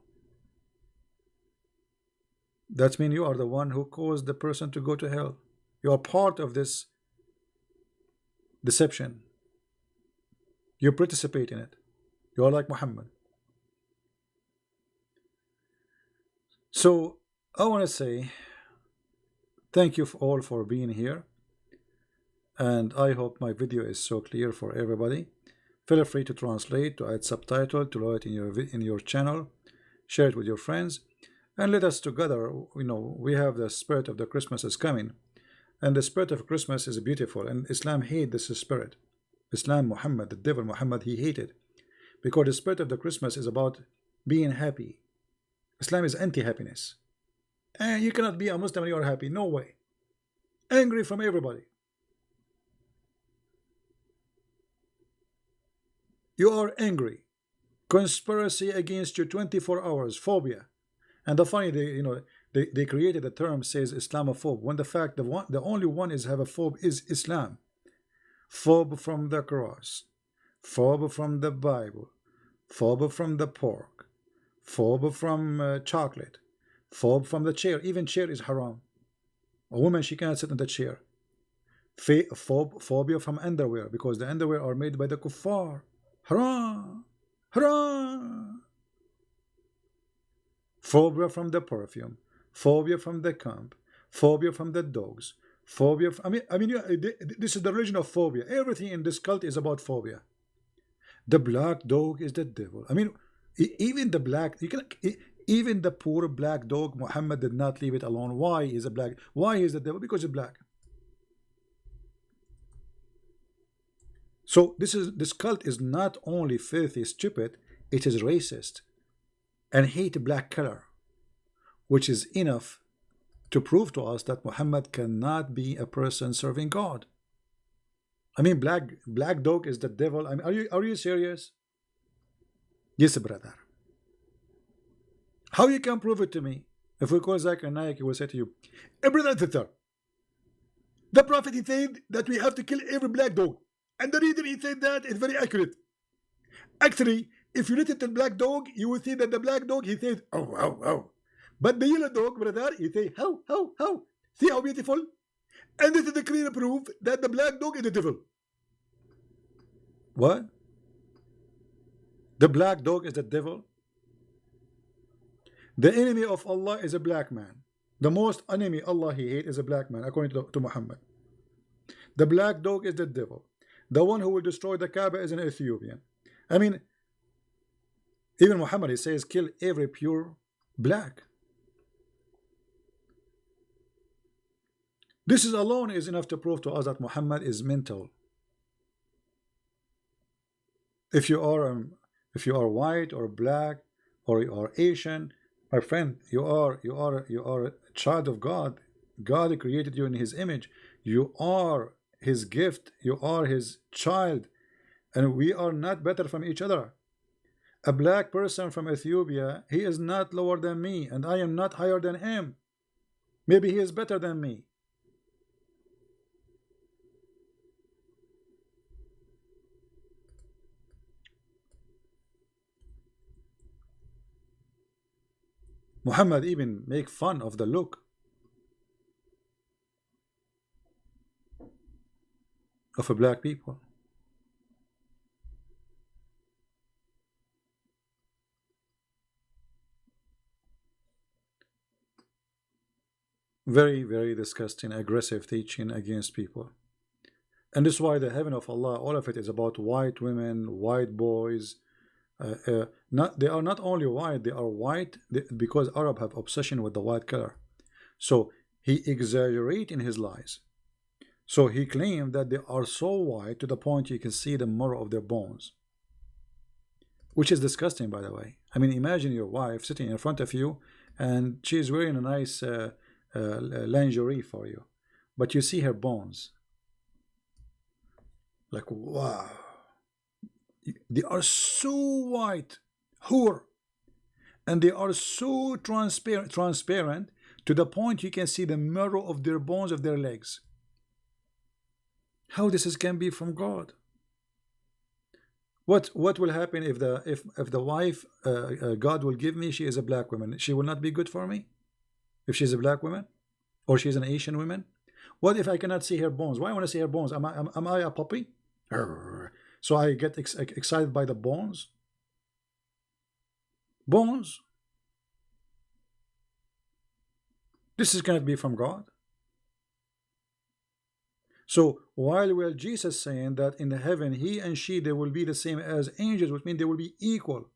That means you are the one who caused the person to go to hell. You are part of this deception. You participate in it. You are like Muhammad. So I want to say thank you all for being here, and I hope my video is so clear for everybody. Feel free to translate, to add subtitle, to load it in your channel, share it with your friends, and let us together. You know, we have the spirit of the Christmas is coming, and the spirit of Christmas is beautiful, and Islam hate this spirit. Islam, Muhammad, the devil Muhammad, he hated, because the spirit of the Christmas is about being happy. Islam is anti-happiness. And you cannot be a Muslim and you are happy. No way. Angry from everybody. You are angry. Conspiracy against you 24 hours. Phobia. And the funny, they created a term says Islamophobe, when the fact the only one is have a phobe is Islam. Phobe from the cross. Phobe from the Bible. Phobe from the pork. Phobe from chocolate. Phobe from the chair. Even chair is haram. A woman, she cannot sit on the chair. Phobia from underwear, because the underwear are made by the kuffar. Haram. Haram. Phobia from the perfume. Phobia from the camp. Phobia from the dogs. Phobia. This is the religion of phobia. Everything in this cult is about phobia. The black dog is the devil. I mean, even the black, even the poor black dog, Muhammad did not leave it alone. Why is a black? Why is the devil? Because it's black. So this cult is not only filthy, stupid, it is racist and hate black color, which is enough to prove to us that Muhammad cannot be a person serving God. I mean, black dog is the devil. I mean, are you serious? Yes, brother. How you can prove it to me? If we call Zakir Naik, he will say to you, hey, brother sister, the Prophet, he said that we have to kill every black dog. And the reason he said that is very accurate. Actually, if you listen to the black dog, you will see that the black dog, he says, oh, oh, oh. But the yellow dog, brother, he says, how, how, how. See how beautiful? And this is the clear proof that the black dog is the devil. What? The black dog is the devil? The enemy of Allah is a black man. The most enemy Allah he hates is a black man, according to Muhammad. The black dog is the devil. The one who will destroy the Kaaba is an Ethiopian. I mean, even Muhammad, he says, kill every pure black. This is alone is enough to prove to us that Muhammad is mental. If you are white or black or you are Asian, my friend, you are a child of God. God created you in His image. You are His gift. You are His child, and we are not better from each other. A black person from Ethiopia, he is not lower than me, and I am not higher than him. Maybe he is better than me. Muhammad even make fun of the look of a black people. Very, very disgusting, aggressive teaching against people. And this is why the heaven of Allah, all of it is about white women, white boys. They are not only white, they are white because Arab have obsession with the white color. So he exaggerate in his lies. So he claimed that they are so white to the point you can see the marrow of their bones, which is disgusting, by the way. I mean, imagine your wife sitting in front of you and she's wearing a nice lingerie for you, but you see her bones. Like, wow, they are so white, whore, and they are so transparent to the point you can see the marrow of their bones of their legs. How this can be from God? What will happen if the wife God will give me, she is a black woman? She will not be good for me if she's a black woman, or she's an Asian woman. What if I cannot see her bones? Why I want to see her bones? Am I a puppy? So I get excited by the bones. Bones. This is going to be from God. So while Jesus saying that in the heaven he and she they will be the same as angels, which means they will be equal.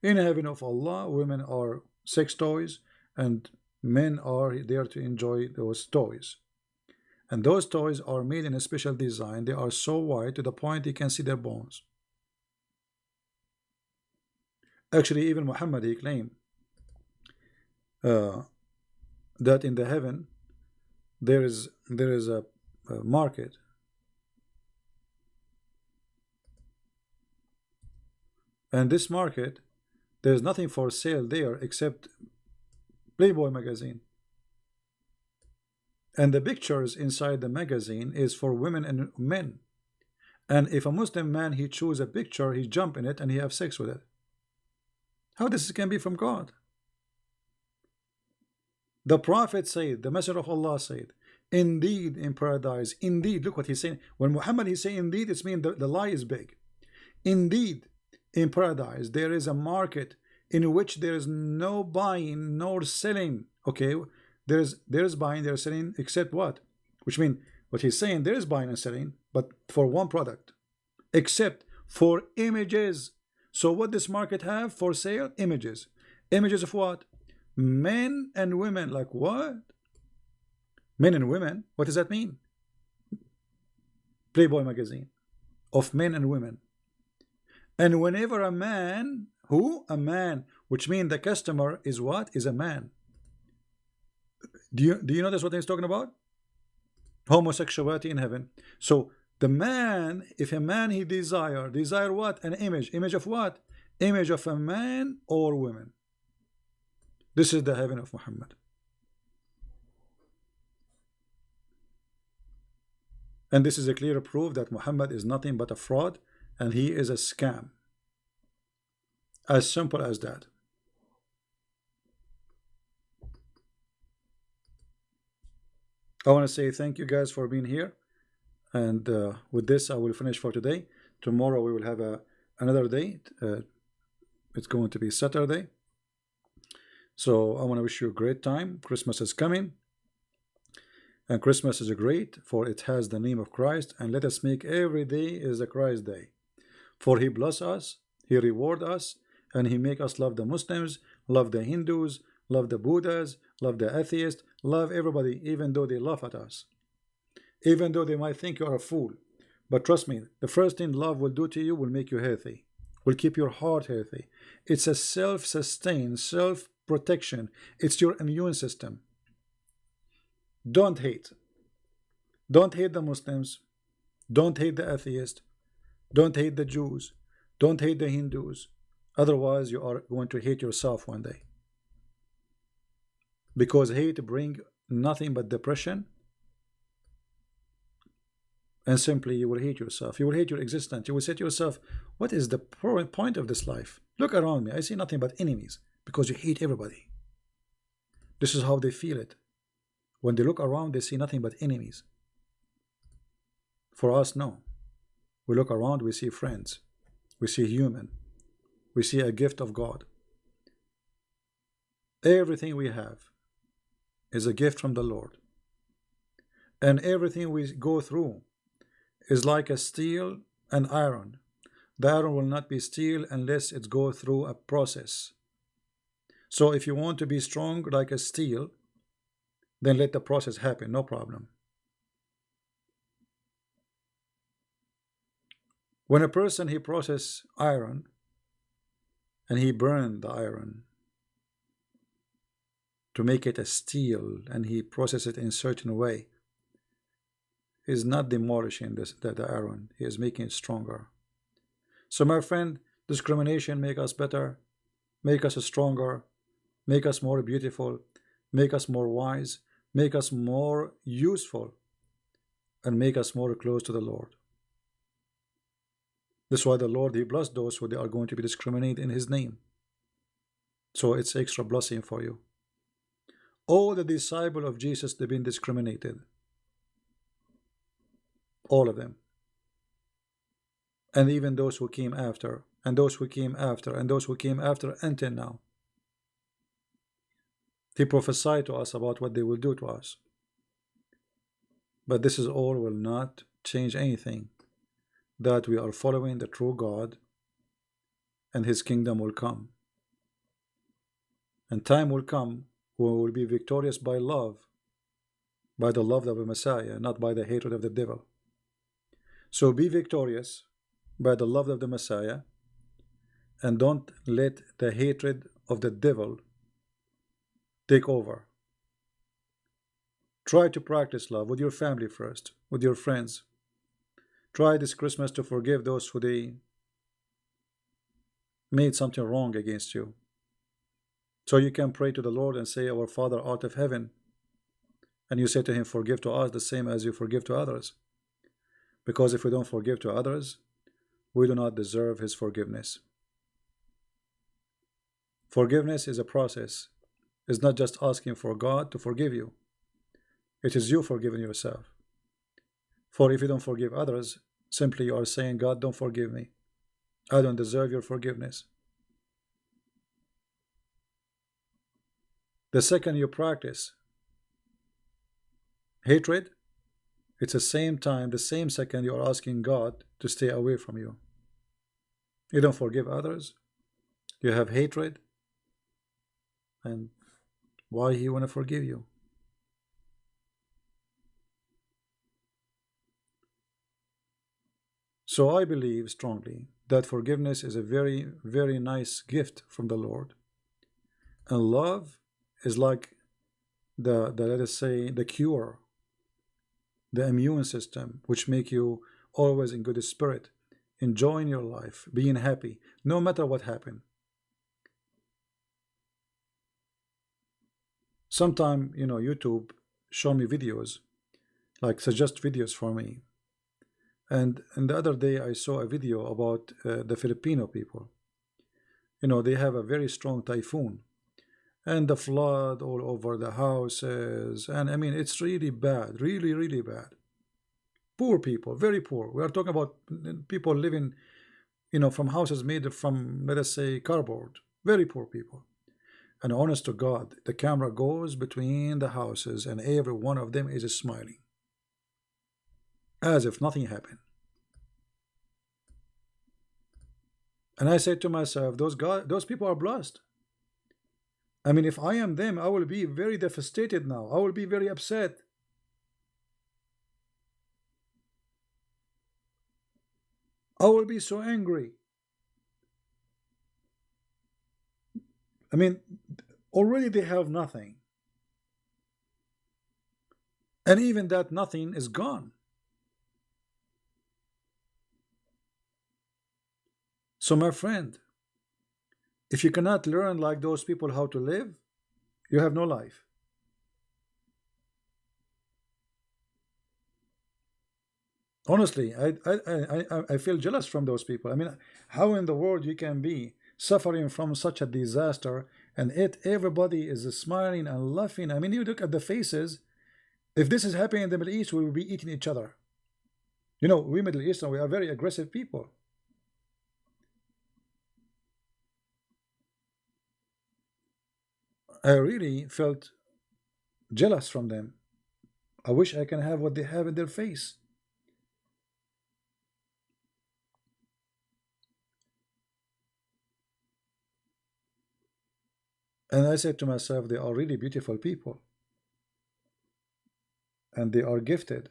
In the heaven of Allah, women are sex toys and men are there to enjoy those toys. And those toys are made in a special design. They are so white to the point you can see their bones. Actually, even Muhammad, he claimed that in the heaven there is a market, and this market, there's nothing for sale there except Playboy magazine, and the pictures inside the magazine is for women and men. And if a Muslim man he choose a picture, he jump in it and he have sex with it. How this can be from God? The Prophet said, the Messenger of Allah said, indeed in paradise, indeed, look what he's saying. When Muhammad he's saying indeed, it's mean the lie is big. Indeed in paradise there is a market in which there is no buying nor selling. Okay, there's buying, there's selling, except what? Which means what he's saying, there is buying and selling, but for one product, except for images. So what this market have for sale? Images. Images of what? Men and women. Like what? Men and women? What does that mean? Playboy magazine of men and women. And whenever a man, who? A man, which means the customer is what? Is a man. Do you notice what he's talking about? Homosexuality in heaven. So the man, if a man he desire what? An image. Image of what? Image of a man or woman. This is the heaven of Muhammad. And this is a clear proof that Muhammad is nothing but a fraud and he is a scam. As simple as that. I want to say thank you guys for being here. And with this, I will finish for today. Tomorrow we will have another day. It's going to be Saturday. So I want to wish you a great time. Christmas is coming. And Christmas is great, for it has the name of Christ. And let us make every day is a Christ day. For he bless us, he reward us, and he make us love the Muslims, love the Hindus, love the Buddhas, love the atheists, love everybody, even though they laugh at us. Even though they might think you are a fool. But trust me, the first thing love will do to you will make you healthy, will keep your heart healthy. It's a self-sustained, self-protection. It's your immune system. Don't hate. Don't hate the Muslims. Don't hate the atheists. Don't hate the Jews. Don't hate the Hindus. Otherwise, you are going to hate yourself one day. Because hate brings nothing but depression. And simply you will hate yourself. You will hate your existence. You will say to yourself, what is the point of this life? Look around me. I see nothing but enemies. Because you hate everybody. This is how they feel it. When they look around, they see nothing but enemies. For us, no. We look around, we see friends. We see human. We see a gift of God. Everything we have is a gift from the Lord. And everything we go through is like a steel and iron. The iron will not be steel unless it goes through a process. So if you want to be strong like a steel, then let the process happen, no problem. When a person he process iron and he burned the iron to make it a steel, and he process it in a certain way, he is not demolishing the iron, he is making it stronger. So my friend, discrimination make us better, make us stronger, make us more beautiful, make us more wise, make us more useful, and make us more close to the Lord. That's why the Lord, he blessed those who they are going to be discriminated in his name. So it's extra blessing for you. All the disciples of Jesus, they've been discriminated. All of them. And even those who came after, and those who came after, and those who came after until now. He prophesied to us about what they will do to us. But this is all will not change anything. That we are following the true God, and his kingdom will come. And time will come when we will be victorious by love, by the love of the Messiah, not by the hatred of the devil. So be victorious by the love of the Messiah, and don't let the hatred of the devil take over. Try to practice love with your family first, with your friends. Try this Christmas to forgive those who they made something wrong against you. So you can pray to the Lord and say, Our Father art of heaven. And you say to him, forgive to us the same as you forgive to others. Because if we don't forgive to others, we do not deserve his forgiveness. Forgiveness is a process. It's not just asking for God to forgive you. It is you forgiving yourself. For if you don't forgive others, simply you are saying, God, don't forgive me. I don't deserve your forgiveness. The second you practice hatred, it's the same time, the same second you are asking God to stay away from you. You don't forgive others. You have hatred. And why he want to forgive you? So I believe strongly that forgiveness is a very, very nice gift from the Lord. And love is like the let us say, the cure, the immune system, which make you always in good spirit, enjoying your life, being happy, no matter what happened. Sometime, YouTube show me videos, like suggest videos for me. And the other day I saw a video about the Filipino people. They have a very strong typhoon. And the flood all over the houses. And I mean, it's really bad, really, really bad. Poor people, very poor. We are talking about people living, from houses made from, let us say, cardboard. Very poor people. And honest to God, the camera goes between the houses and every one of them is smiling. As if nothing happened. And I said to myself, those people are blessed. I mean, if I am them, I will be very devastated now. I will be very upset. I will be so angry. I mean, already they have nothing. And even that nothing is gone. So my friend, if you cannot learn like those people how to live, you have no life. Honestly, I feel jealous from those people. I mean, how in the world you can be suffering from such a disaster and everybody is smiling and laughing? I mean, you look at the faces. If this is happening in the Middle East, we will be eating each other. We Middle Eastern, we are very aggressive people. I really felt jealous from them. I wish I can have what they have in their face. And I said to myself, they are really beautiful people. And they are gifted.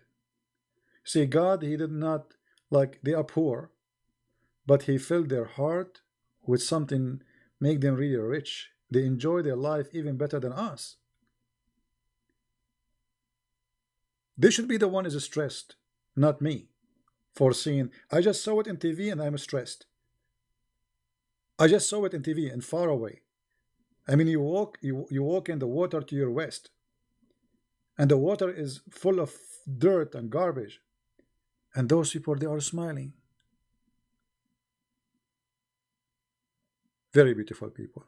See, God, he did not, like, they are poor. but he filled their heart with something make them really rich. They enjoy their life even better than us. They should be the one who is stressed, not me, for seeing. I just saw it in TV and I'm stressed. I just saw it in TV and far away. I mean, you walk in the water to your west, and the water is full of dirt and garbage, and those people, they are smiling. Very beautiful people.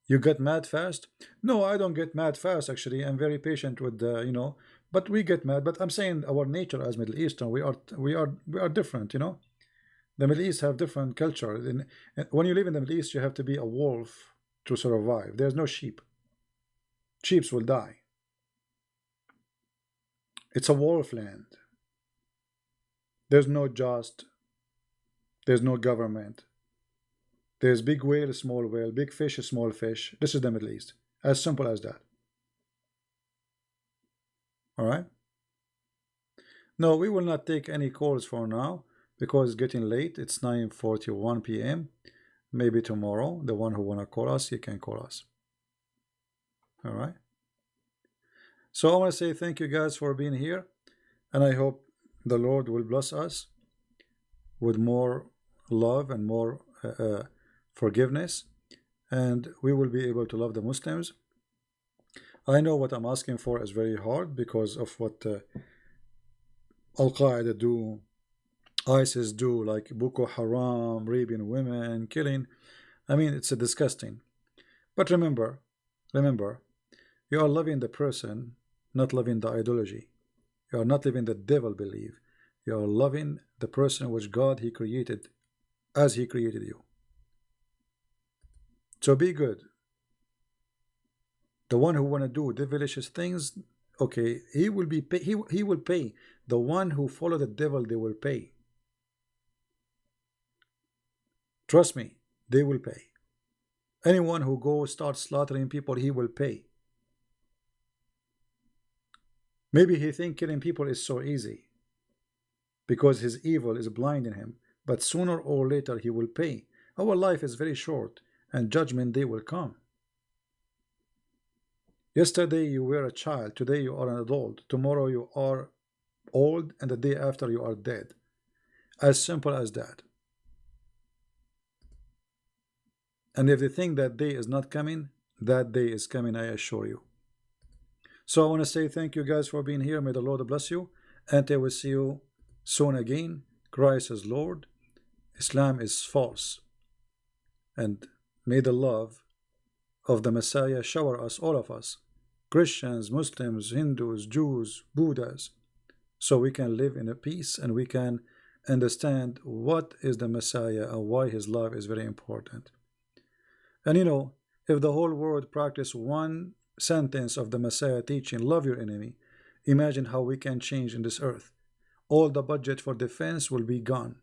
You get mad fast? No, I don't get mad fast. Actually, I'm very patient with the. But we get mad. But I'm saying our nature as Middle Eastern, we are different. The Middle East have different culture. When you live in the Middle East, you have to be a wolf to survive. There's no sheep. Sheep will die. It's a wolf land. There's no just. There's no government. There's big whale, small whale, big fish, small fish. This is the Middle East. As simple as that. All right? No, we will not take any calls for now because it's getting late. It's 9:41 p.m. Maybe tomorrow, the one who want to call us, you can call us. All right? So I want to say thank you guys for being here. And I hope the Lord will bless us with more love and more forgiveness, and we will be able to love the Muslims. I know what I'm asking for is very hard because of what Al-Qaeda do, ISIS do, like Boko Haram, raping women, killing. I mean, it's disgusting. But remember, you are loving the person, not loving the ideology. You are not living the devil believe. You are loving the person which God He created as He created you. So be good. The one who want to do devilish things, okay, he will be he will pay. The one who follow the devil, they will pay. Trust me, they will pay. Anyone who goes start slaughtering people, he will pay. Maybe he think killing people is so easy because his evil is blinding him, but sooner or later he will pay. Our life is very short, and judgment day will come. Yesterday you were a child, today you are an adult, tomorrow you are old, and the day after you are dead. As simple as that. And if they think that day is not coming, that day is coming, I assure you. So I want to say thank you guys for being here. May the Lord bless you, and I will see you soon again. Christ is Lord, Islam is false, and may the love of the Messiah shower us, all of us, Christians, Muslims, Hindus, Jews, Buddhas, so we can live in a peace and we can understand what is the Messiah and why his love is very important. And if the whole world practice one sentence of the Messiah teaching, love your enemy, imagine how we can change in this earth. All the budget for defense will be gone.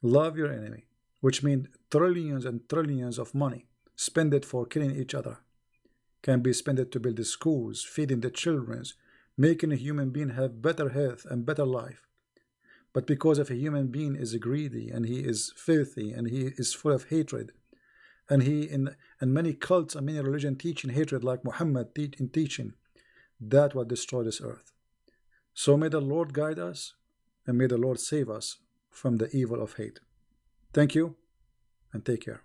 Love your enemy, which means trillions and trillions of money spend it for killing each other, can be spent to build the schools, feeding the children, making a human being have better health and better life. But because if a human being is greedy and he is filthy and he is full of hatred, and many cults and many religions teaching hatred like Muhammad in teaching, that will destroy this earth. So may the Lord guide us and may the Lord save us from the evil of hate. Thank you and take care.